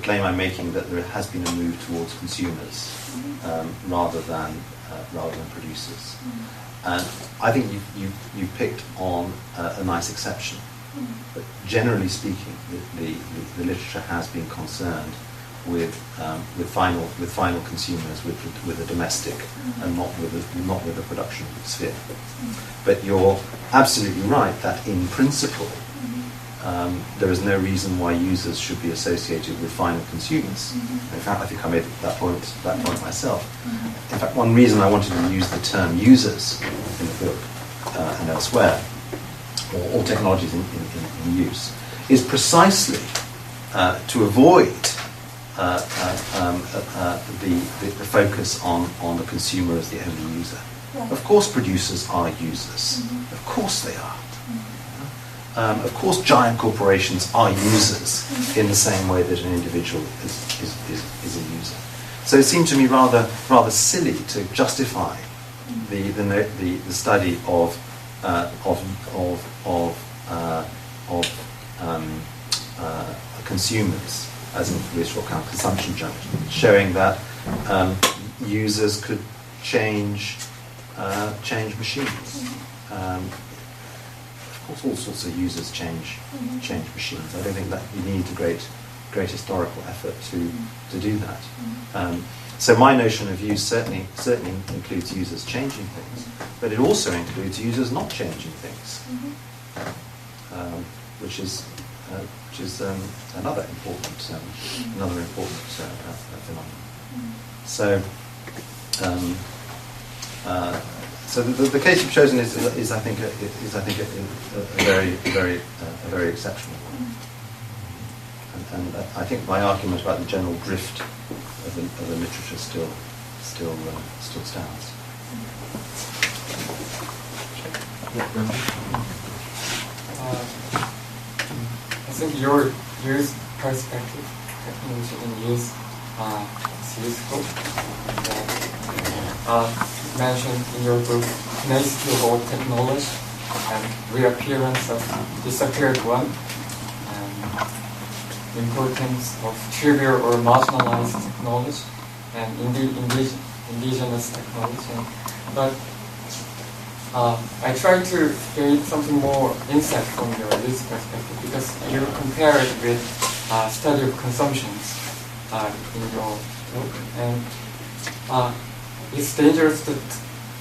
claim I'm making that there has been a move towards consumers rather than producers. And I think you picked on a nice exception. But generally speaking, the literature has been concerned with final consumers, with the domestic, and not with the production sphere. But you're absolutely right that in principle, there is no reason why users should be associated with final consumers. In fact, I think I made that point myself. In fact, one reason I wanted to use the term users in the book and elsewhere, or technologies in use, is precisely to avoid the focus on the consumer as the only user. Yeah. Of course, producers are users. Of course, they are. Of course, giant corporations are users in the same way that an individual is a user. So it seemed to me rather silly to justify the study of consumers as an information kind of consumption junction, showing that users could change machines. Of course, all sorts of users change machines. I don't think that you need a great historical effort to do that. So my notion of use certainly includes users changing things, but it also includes users not changing things, which is another important phenomenon. So the case you've chosen is I think a very exceptional one, and I think my argument about the general drift of the literature still stands. I think your use perspective in use is useful. Mentioned in your book, tenacity of old technology and reappearance of disappeared one, and importance of trivial or marginalized technology. and indigenous technology. But I try to gain something more insight from your use perspective, because you compare it with study of consumptions in your book, and it's dangerous to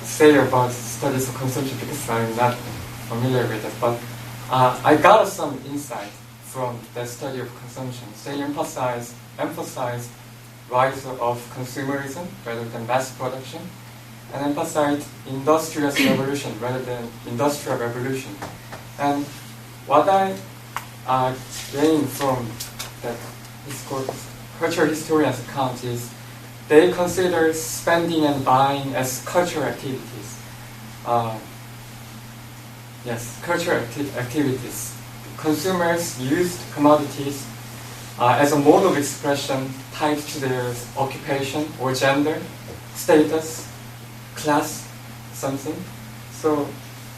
say about studies of consumption because I'm not familiar with it. But I got some insight from the study of consumption. They emphasize rise of consumerism rather than mass production, and emphasize industrial revolution rather than industrial revolution. And what I gained from that cultural historians' account is they consider spending and buying as cultural activities. Cultural activities. Consumers used commodities as a mode of expression tied to their occupation or gender, status, class, something. So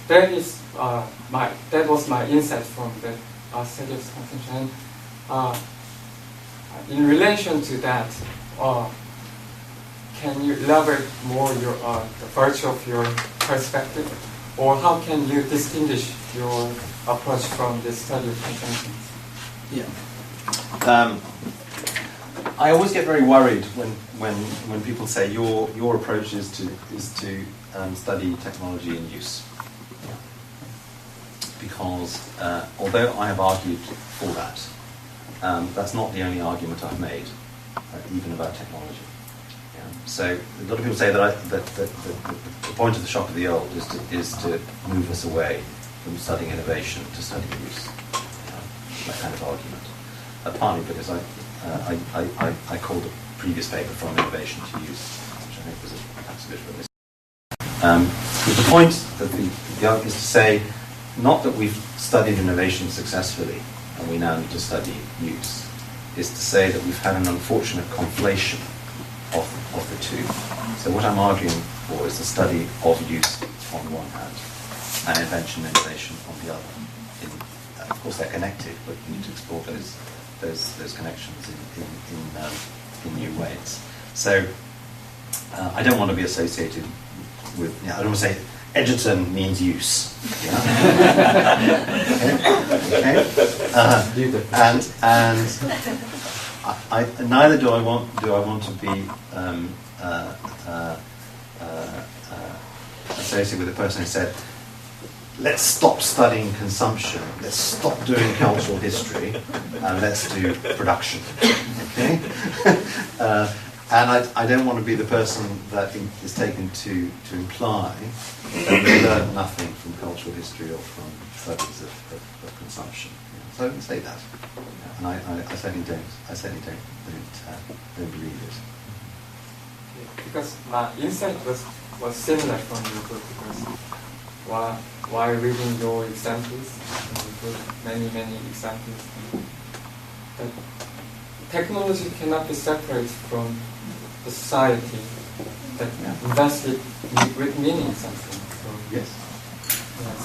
that was my insight from the study of consumption. In relation to that, can you elaborate more the virtue of your perspective, or how can you distinguish your approach from the study of consumption? Yeah. I always get very worried when people say your approach is to study technology in use, because although I have argued for that, that's not the only argument I've made, even about technology. So a lot of people say that the point of the shock of the old is to move us away from studying innovation to studying use. That kind of argument. Partly because I called a previous paper From Innovation to Use, which I think was perhaps a bit of a mistake. The point that the argument is to say, not that we've studied innovation successfully and we now need to study use, is to say that we've had an unfortunate conflation of the two. So what I'm arguing for is the study of use on one hand and invention and innovation on the other. Of course they're connected, but you need to explore those connections in new ways. So I don't want to be associated with, I don't want to say Edgerton means use. And neither do I want to be associated with the person who said, let's stop studying consumption, let's stop doing cultural history, and let's do production. Okay? And I don't want to be the person that is taken to imply that we learn nothing from cultural history or from studies of consumption. So I don't say that, and I certainly don't. I certainly don't believe it. Because my insight was similar from your book, because while reading your examples, many examples, that technology cannot be separated from the society that invested with meaning something. So, yes. Yeah,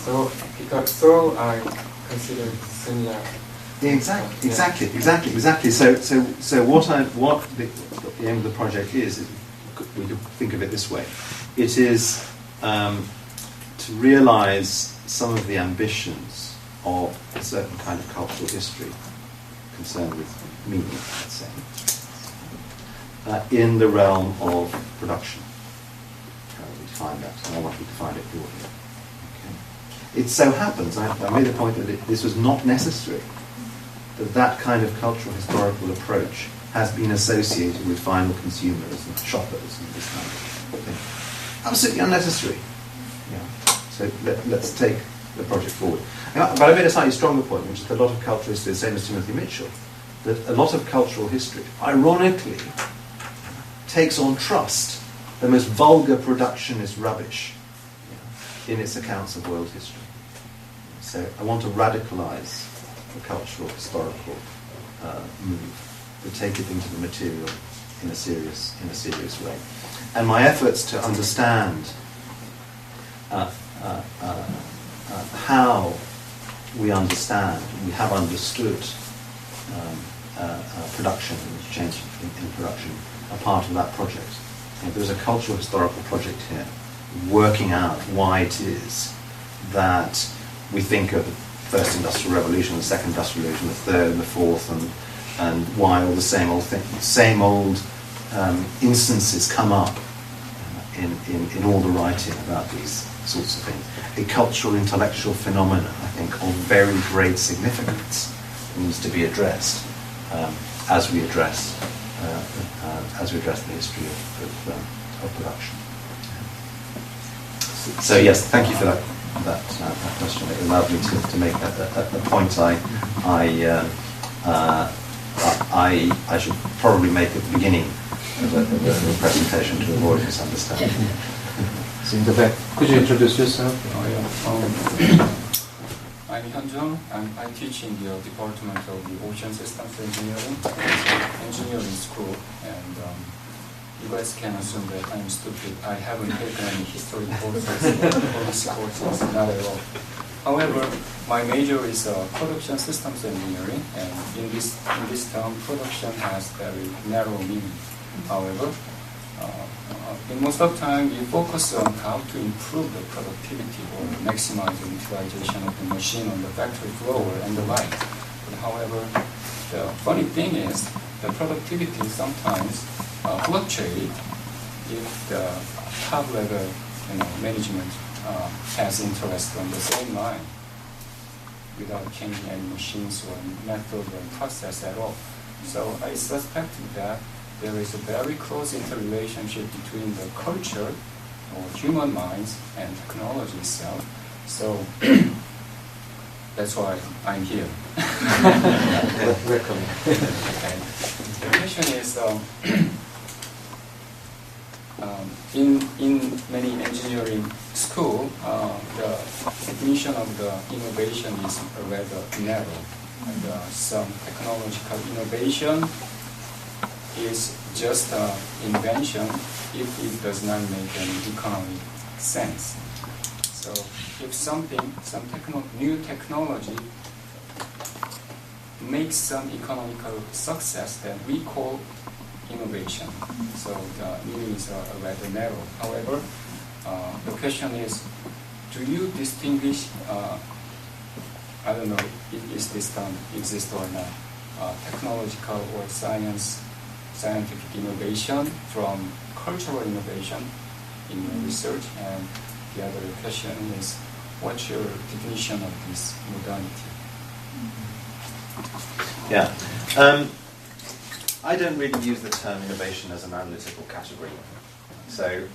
so I consider it similar. Exactly. So what the aim of the project is we could think of it this way. It is to realize some of the ambitions of a certain kind of cultural history concerned with meaning, let's say, in the realm of production. How do we define that? And I want to define it broadly. Okay. It so happens, I made the point that this was not necessary, that kind of cultural historical approach has been associated with final consumers and shoppers and this kind of thing. Absolutely unnecessary. Yeah. So let's take the project forward. But I made a slightly stronger point, which is that a lot of cultural history, the same as Timothy Mitchell, that a lot of cultural history, ironically, takes on trust the most vulgar productionist rubbish in its accounts of world history. So I want to radicalize the cultural historical move, to take it into the material in a serious way. And my efforts to understand how we have understood production and change in production a part of that project. There's a cultural historical project here, working out why it is that we think of the first industrial revolution, the second industrial revolution, the third and the fourth, and why all the same old instances come up in all the writing about these sorts of things. A cultural, intellectual phenomenon, I think, of very great significance needs to be addressed as we address the history of production. So yes, thank you for that question. It allowed me to make a point I should probably make at the beginning of the presentation to avoid misunderstanding. So in the back, could you introduce yourself? I'm Hyun-jung. I teach in the Department of the Ocean Systems Engineering School, and you guys can assume that I'm stupid. I haven't taken any history courses or policy courses, not at all. However, my major is production systems engineering, and in this term, production has very narrow meaning. However, in most of the time, we focus on how to improve the productivity or maximize the utilization of the machine on the factory floor and the like. But however, the funny thing is, the productivity sometimes fluctuate if the top level management has interest on the same line without changing any machines or method or process at all. So I suspect that there is a very close interrelationship between the culture or human minds and technology itself. So that's why I'm here. Welcome. Okay. The question is, in many engineering school, the definition of the innovation is rather narrow, and some technological innovation is just an invention if it does not make any economic sense. So if some new technology makes some economical success, then we call innovation. So the meaning is rather narrow. However, the question is, do you distinguish, I don't know if this term exists or not, technological or scientific innovation from cultural innovation in your research? And the other question is, what's your definition of this modernity? Yeah. I don't really use the term innovation as an analytical category. So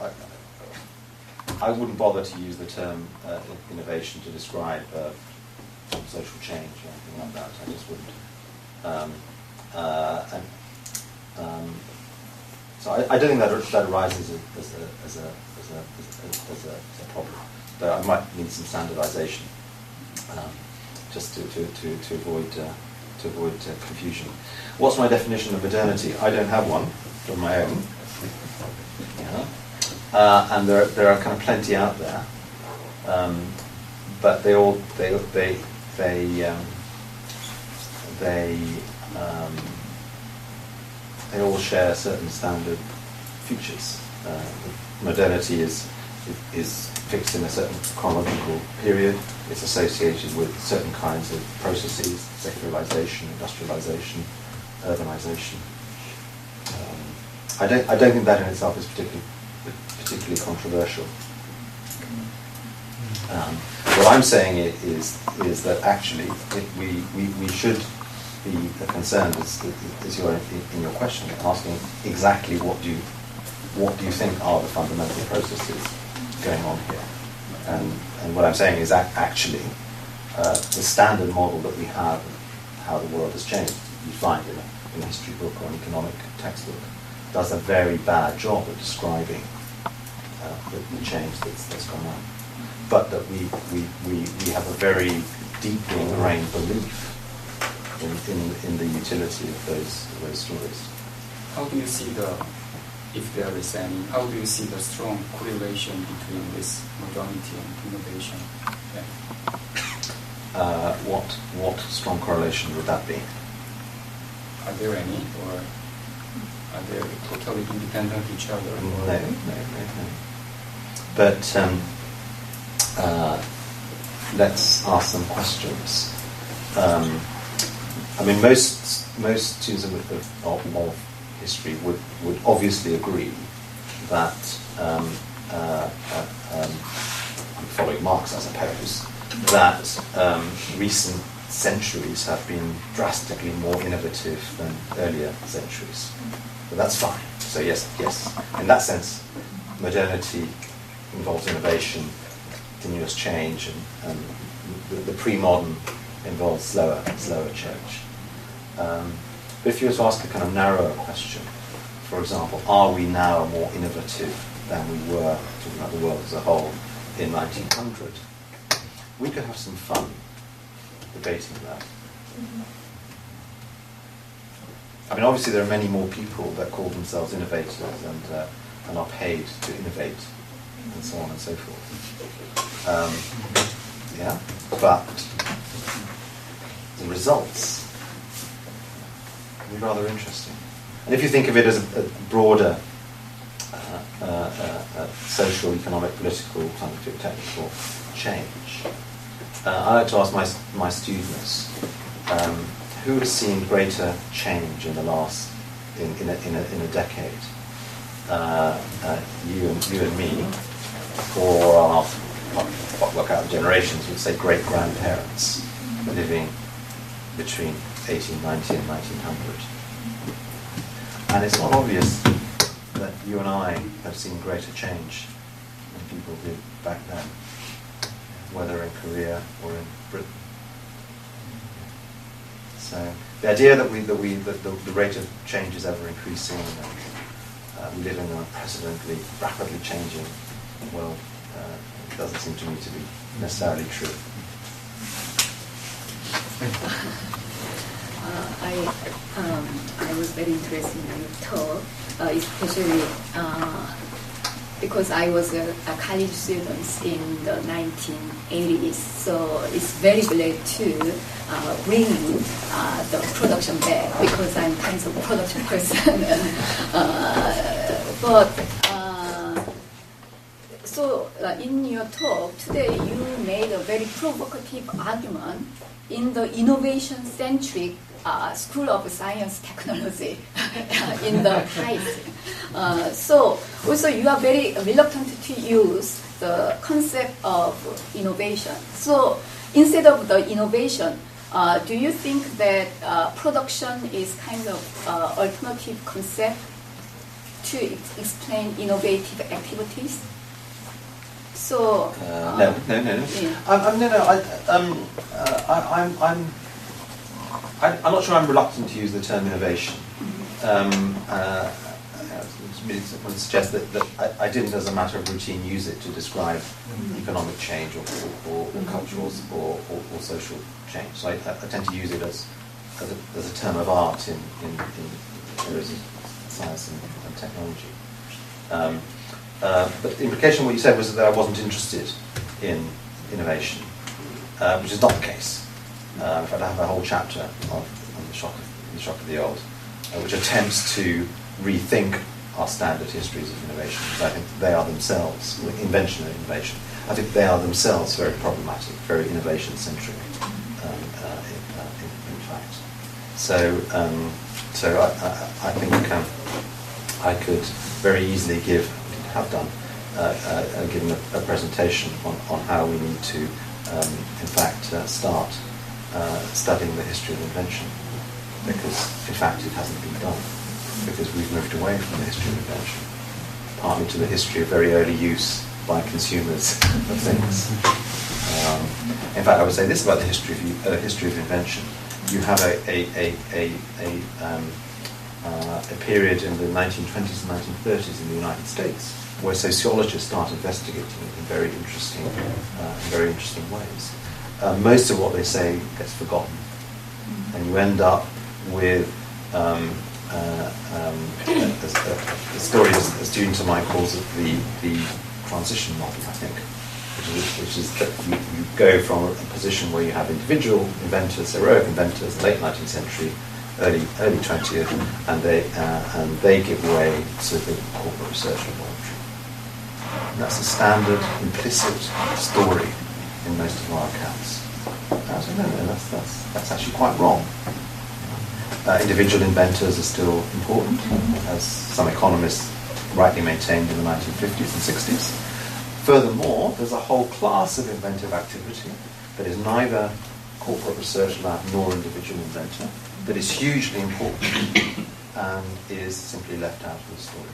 I wouldn't bother to use the term innovation to describe social change or anything like that. I just wouldn't. So I don't think that arises as a problem. But I might need some standardization just to avoid confusion. What's my definition of modernity? I don't have one of my own. And there are kind of plenty out there, but they all share certain standard features. Modernity is fixed in a certain chronological period. It's associated with certain kinds of processes: secularization, industrialization, urbanization. I don't think that in itself is particularly controversial. What I'm saying is that actually we should be concerned, as you're in your question, asking exactly what do you think are the fundamental processes going on here. And what I'm saying is that actually the standard model that we have of how the world has changed, you find in a history book or an economic textbook, does a very bad job of describing the change that's gone on. But that we have a very deeply ingrained belief in the utility of those stories. How do you see if there is any, how do you see the strong correlation between this modernity and innovation? Yeah. What strong correlation would that be? Are there any, or they're totally independent of each other. No. But let's ask some questions. I mean, most students of history would obviously agree that I'm following Marx, I suppose, that recent centuries have been drastically more innovative than earlier centuries. But that's fine. So yes. In that sense, modernity involves innovation, continuous change, and the pre-modern involves slower change. But if you were to ask a kind of narrower question, for example, are we now more innovative than we were, talking about the world as a whole, in 1900? We could have some fun debating that. I mean, obviously there are many more people that call themselves innovators and are paid to innovate, and so on and so forth. But the results can be rather interesting. And if you think of it as a broader social, economic, political, scientific, technical change, I like to ask my students, who has seen greater change in the last in a decade? You and me, or our work out generations would say great grandparents living between 1890 and 1900. And it's not obvious that you and I have seen greater change than people did back then, whether in Korea or in Britain. So the idea that the rate of change is ever increasing, and we live in an unprecedentedly, rapidly changing world, doesn't seem to me to be necessarily true. I was very interested in your talk, especially because I was a college student in the 1980s, so it's very glad to bring the production back, because I'm kind of a production person. So in your talk today, you made a very provocative argument in the innovation-centric School of Science Technology in the Kaizen. So also you are very reluctant to use the concept of innovation. So instead of the innovation, do you think that production is kind of alternative concept to explain innovative activities? So no. I'm not sure I'm reluctant to use the term innovation. I would suggest that I didn't, as a matter of routine, use it to describe economic change or cultural or social change. So I tend to use it as a term of art in areas of science and technology. But the implication of what you said was that I wasn't interested in innovation, which is not the case. In fact, I have a whole chapter on the shock of the old, which attempts to rethink our standard histories of innovation, because I think they are themselves, invention and innovation, I think they are themselves very problematic, very innovation-centric, in fact. So I think I could very easily have done, given a presentation on how we need to, in fact, start studying the history of invention, because in fact it hasn't been done, because we've moved away from the history of invention, partly to the history of very early use by consumers of things. In fact, I would say this about the history of invention: you have a period in the 1920s and 1930s in the United States where sociologists start investigating it in very interesting ways. Most of what they say gets forgotten, and you end up with a story a student of mine calls it the transition model, I think, which is that you go from a position where you have individual inventors, heroic inventors, in the late 19th century, early 20th, and they give way to the corporate research laboratory. And that's a standard implicit story in most of our accounts. That's actually quite wrong. Individual inventors are still important, as some economists rightly maintained in the 1950s and 60s. Furthermore, there's a whole class of inventive activity that is neither corporate research lab nor individual inventor, that is hugely important and is simply left out of the story.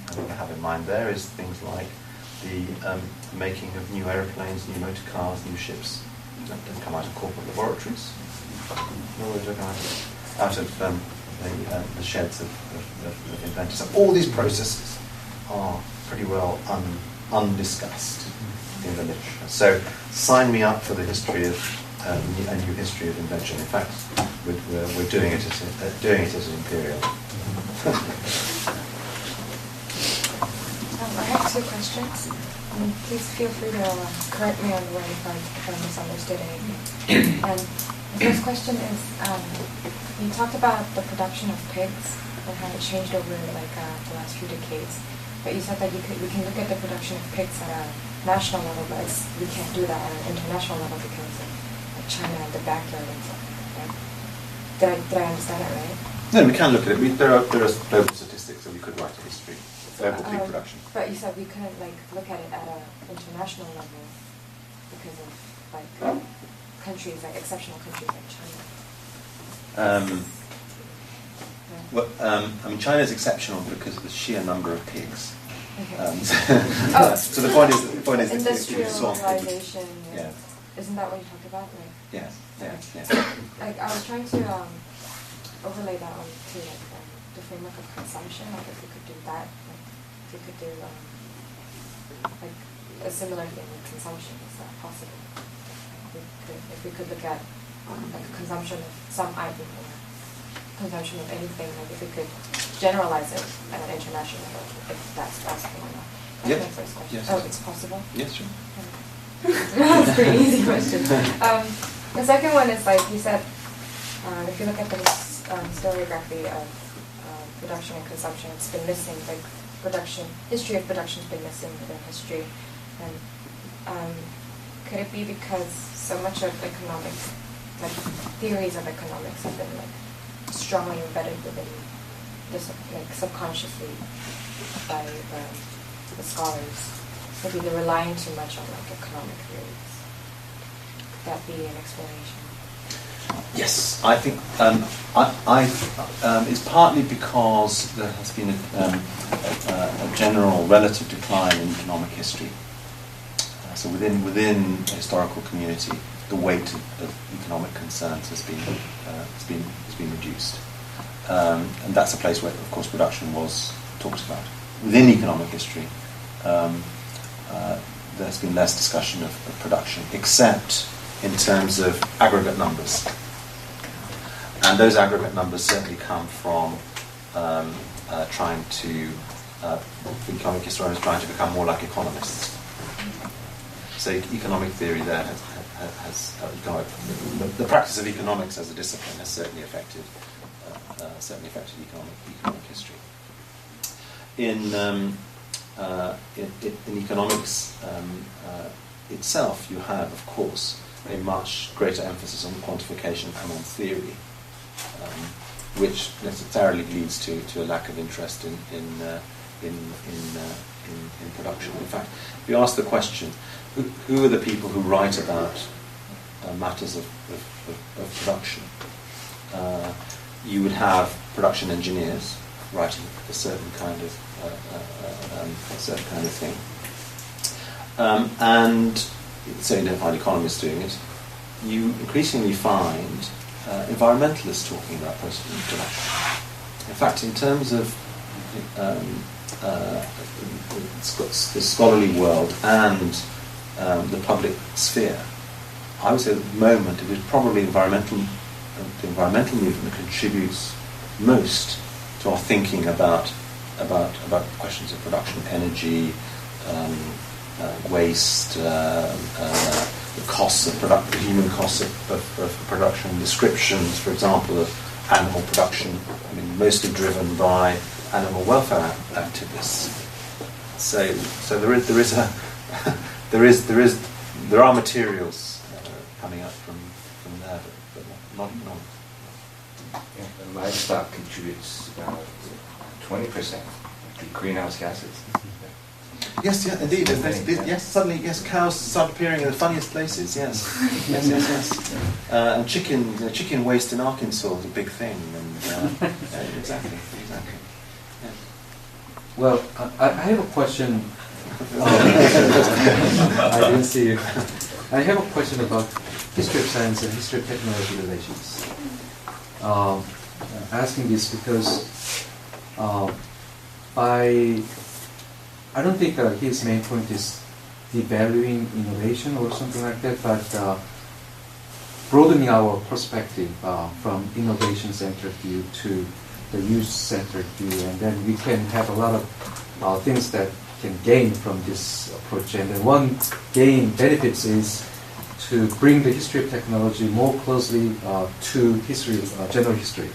And what I have in mind there is things like the making of new aeroplanes, new motor cars, new ships. That don't come out of corporate laboratories, nor do they come out of the sheds of inventors. So all these processes are pretty well undiscussed in the literature. So sign me up for the history of a new history of invention. In fact, we're doing it at Imperial. I have two questions. Please feel free to correct me on the way if I misunderstood anything. And the first question is, you talked about the production of pigs and how it changed over the last few decades. But you said that we can look at the production of pigs at a national level, but we can't do that at an international level because of China and the backyard and stuff. Right? Did I understand that right? No, we can look at it. There are global statistics that we could write a history. Global pig production. But you said we couldn't look at it at an international level because of countries exceptional countries like China. Well, I mean, China is exceptional because of the sheer number of pigs. Okay. So the point is industrialization. Yeah. Isn't that what you talked about? Yes. I was trying to overlay that onto the framework of consumption. If we could do that, if we could do a similar thing with consumption, is that possible? If we could look at consumption of some item or consumption of anything, if we could generalize it at an international level, if that's possible or not. That's my first question. Yes. It's possible? Yes, sure. That's a pretty easy question. The second one is you said, if you look at the historiography of production and consumption, it's been missing. History of production has been missing within history. And could it be because so much of economics, theories of economics, have been strongly embedded within subconsciously by the scholars? Maybe they're relying too much on economic theories. Could that be an explanation? Yes, I think it's partly because there has been a general relative decline in economic history. So within the historical community, the weight of economic concerns has been reduced, and that's a place where, of course, production was talked about. Within economic history, there's been less discussion of production, except in terms of aggregate numbers. And those aggregate numbers certainly come from trying to, economic historians trying to become more like economists. So economic theory there has the practice of economics as a discipline has certainly affected economic history. In economics itself, you have, of course, a much greater emphasis on quantification and on theory, which necessarily leads to a lack of interest in production. In fact, if you ask the question, who are the people who write about matters of production, you would have production engineers writing a certain kind of thing, and so you don't find economists doing it. You increasingly find environmentalists talking about process of production. In fact, in terms of the scholarly world and the public sphere, I would say at the moment it is probably the environmental movement that contributes most to our thinking about questions of production, energy, waste, the costs of production, the human costs of production, descriptions, for example, animal production, I mean, mostly driven by animal welfare activists. So there are materials coming up from there, but not economics. Yeah, the livestock contributes about 20% to greenhouse gases. Yes, yeah, indeed. Yes, suddenly, yes, cows start appearing in the funniest places. Yes, yes. And chicken waste in Arkansas is a big thing. And exactly. Yeah. Well, I have a question. I didn't see you. I have a question about history of science and history of technology relations. Asking this because I don't think his main point is devaluing innovation or something like that, but broadening our perspective from innovation-centered view to the use-centered view, and then we can have a lot of things that can gain from this approach. And then one benefits is to bring the history of technology more closely to history, general history,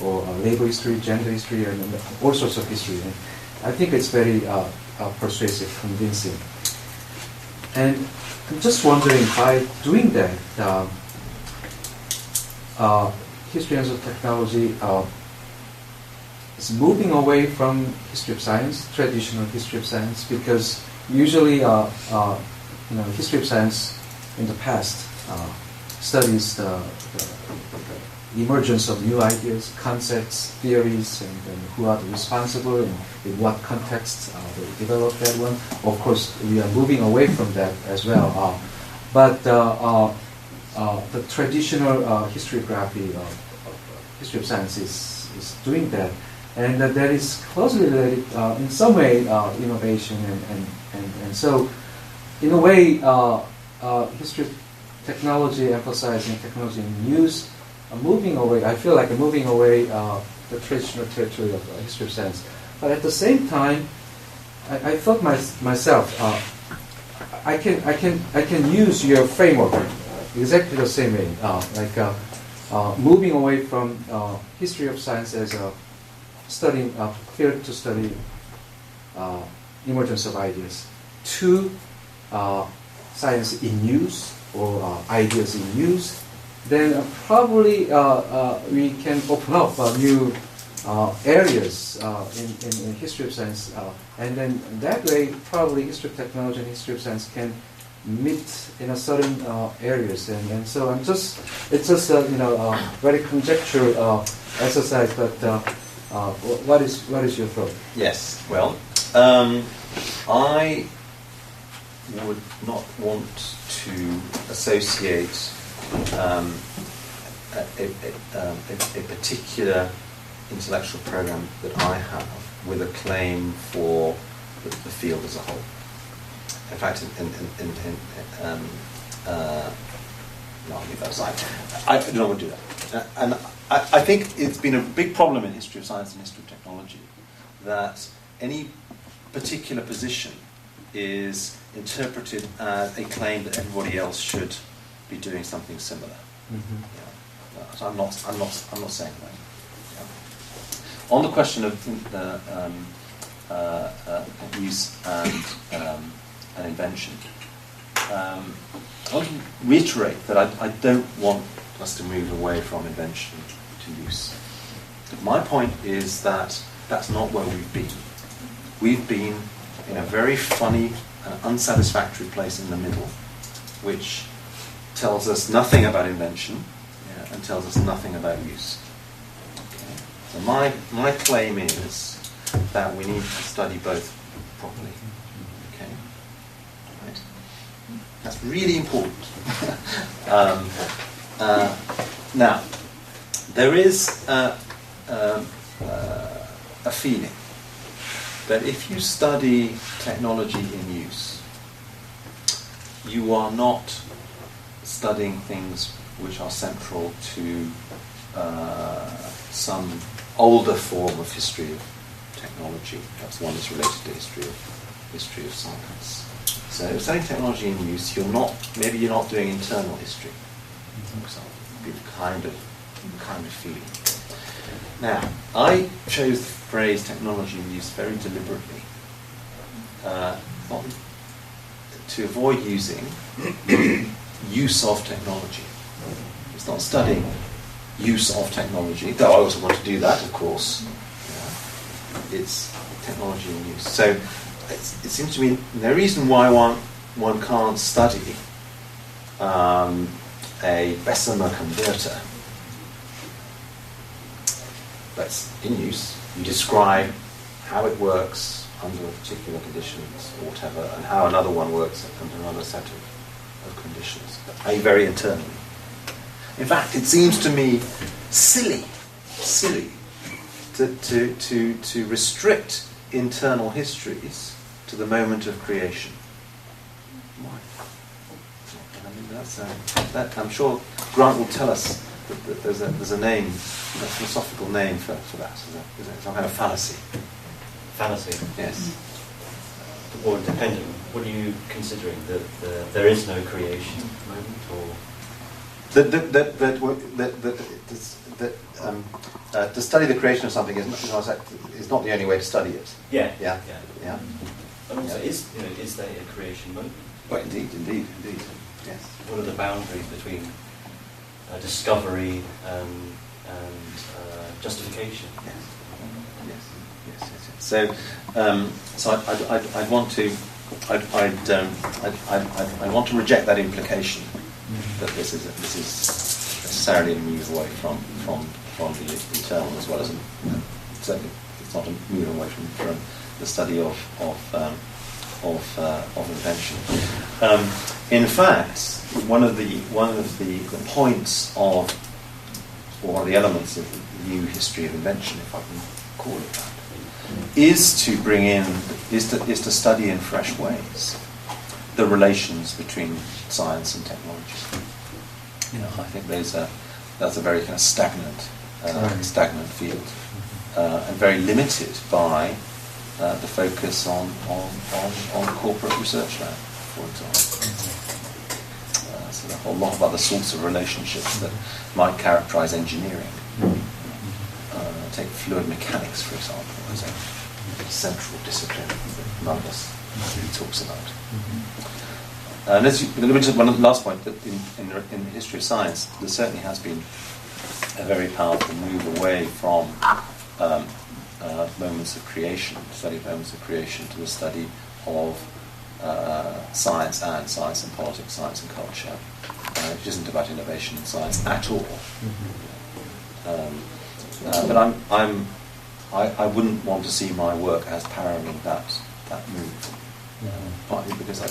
or labor history, gender history, and all sorts of history. And I think it's very persuasive, convincing. And I'm just wondering, by doing that, historians of technology is moving away from history of science, traditional history of science, because usually, history of science in the past studies the emergence of new ideas, concepts, theories, and who are responsible and in what context they develop that one. Of course, we are moving away from that as well. But the traditional historiography of history of science is doing that. And that is closely related in some way innovation. And so, in a way, history of technology, emphasizing technology in use, moving away. I feel like moving away the traditional territory of history of science. But at the same time, I thought myself, I can use your framework exactly the same way. Moving away from history of science as a studying field to study emergence of ideas to science in use or ideas in use. Then probably we can open up new areas in history of science, and then that way probably history of technology and history of science can meet in a certain areas. And so it's just a very conjectural exercise. But what is your thought? Yes. Well, I would not want to associate a particular intellectual program that I have with a claim for the field as a whole. In fact, no, I'll leave that aside. I don't want to do that. And I think it's been a big problem in history of science and history of technology that any particular position is interpreted as a claim that everybody else should be doing something similar. Mm-hmm. Yeah. So I'm not saying that. Yeah. On the question of use and invention, I want to reiterate that I don't want us to move away from invention to use. My point is that that's not where we've been. We've been in a very funny and unsatisfactory place in the middle, which tells us nothing about invention and tells us nothing about use. Okay. So my claim is that we need to study both properly. Okay, right? That's really important. Now, there is a feeling that if you study technology in use, you are not studying things which are central to some older form of history of technology. Perhaps one that's related to history of science. So studying technology in use, you're not doing internal history, for example. Would be the kind of feeling. Now, I chose the phrase technology in use very deliberately, not to avoid using use of technology. It's not studying use of technology, though I also want to do that, of course. It's technology in use. So it seems to me no reason why one can't study a Bessemer converter that's in use. You describe how it works under particular conditions or whatever, and how another one works under another set of conditions, very internally. In fact, it seems to me silly to restrict internal histories to the moment of creation. Why? I mean, that I'm sure Grant will tell us that there's a name, a philosophical name for that. Is it some kind of fallacy? Fallacy? Yes. Or dependent. What are you considering? That there is no creation moment, or to study the creation of something is not the only way to study it. Yeah. And also, is there a creation moment? Well, indeed. Yes. What are the boundaries between discovery and justification? Yes. So I'd want to reject that implication that this is necessarily a move away from the internal, as well as certainly it's not a move away from the study of invention. In fact, one of the points of, or one of the elements of the new history of invention, if I can call it that, is to study in fresh ways the relations between science and technology. I think that's a very kind of stagnant field, and very limited by the focus on corporate research lab, for example. So there are a whole lot of other sorts of relationships that might characterize engineering. Take fluid mechanics, for example, as a central discipline that none of us really talks about. And one last point, that in the history of science, there certainly has been a very powerful move away from moments of creation, study of moments of creation, to the study of science and politics, science and culture, which isn't about innovation in science at all. But I wouldn't want to see my work as paralleling that move, partly because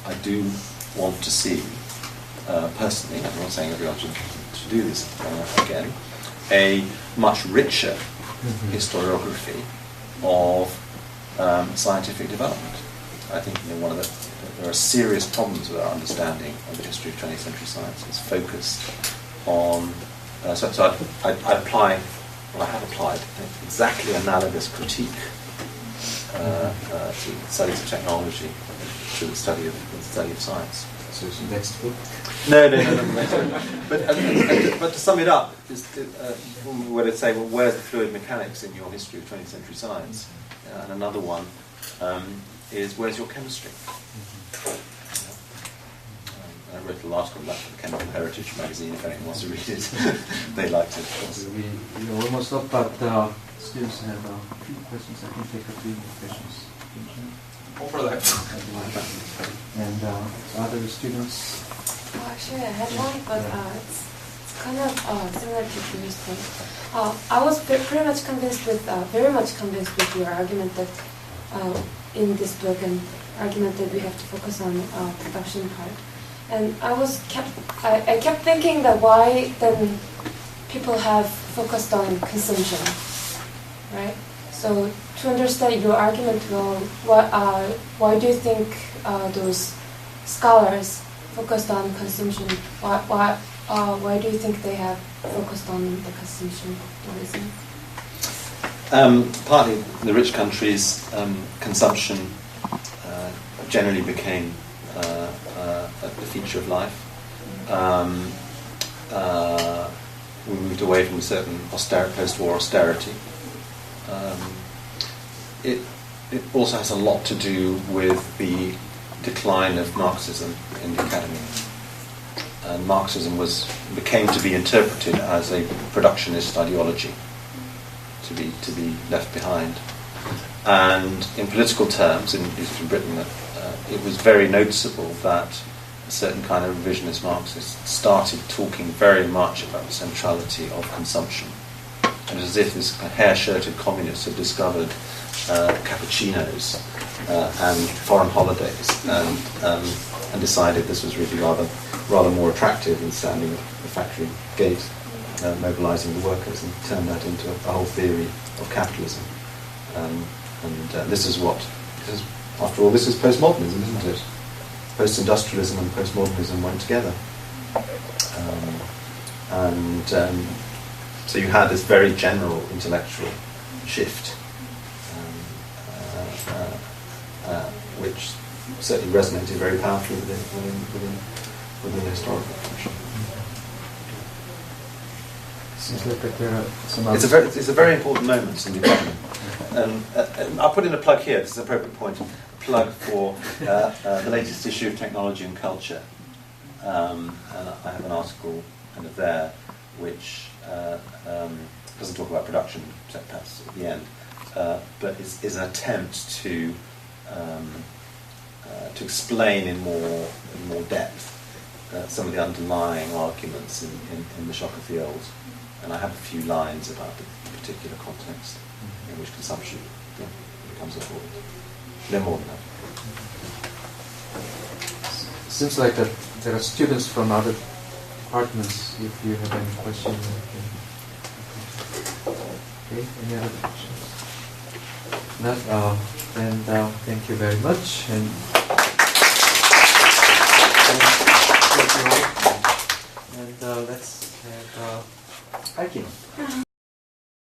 I do want to see, personally, I'm not saying everyone should do this again, a much richer historiography of scientific development. I think there are serious problems with our understanding of the history of 20th century science. It's focused on so I have applied exactly analogous critique to studies of technology to the study of science. So it's the next book? No. But to sum it up, where they say, well, where's the fluid mechanics in your history of 20th century science? And another one is, where's your chemistry? I wrote a little article about the Chemical Heritage magazine, if anyone wants to read it. They liked it, of course. We're almost up, but students have a few questions. I can take a few more questions. Overlap. And other students? Actually, I had one, but it's kind of similar to the previous point. I was very much convinced with your argument that in this book, and argument that we have to focus on production part. And I kept thinking that why then people have focused on consumption, right? So to understand your argument well, why do you think those scholars focused on consumption? Why do you think they have focused on the consumption tourism? Partly the rich countries' consumption generally became a feature of life. we moved away from a certain post-war austerity. It also has a lot to do with the decline of Marxism in the academy. And Marxism became to be interpreted as a productionist ideology, to be left behind. And in political terms, at least in Britain, it was very noticeable that a certain kind of revisionist Marxists started talking very much about the centrality of consumption. And as if this hair-shirted communists had discovered cappuccinos and foreign holidays, and decided this was really rather more attractive than standing at the factory gate, mobilising the workers, and turned that into a whole theory of capitalism. This is after all, this is postmodernism, isn't it? Post-industrialism and postmodernism went together. So you had this very general intellectual shift, which certainly resonated very powerfully within the historical tradition. Seems like there are some It's a very important moment in the academy. I'll put in a plug here. This is an appropriate point. A plug for the latest issue of Technology and Culture. And I have an article kind of there which doesn't talk about production, except perhaps at the end, but is an attempt to explain in more depth some of the underlying arguments in the shock of the old. And I have a few lines about the particular context in which consumption becomes important. No more than that. Seems like that there are students from other departments. If you have any questions, okay. Any other questions? Not. And thank you very much. And let's have hiking.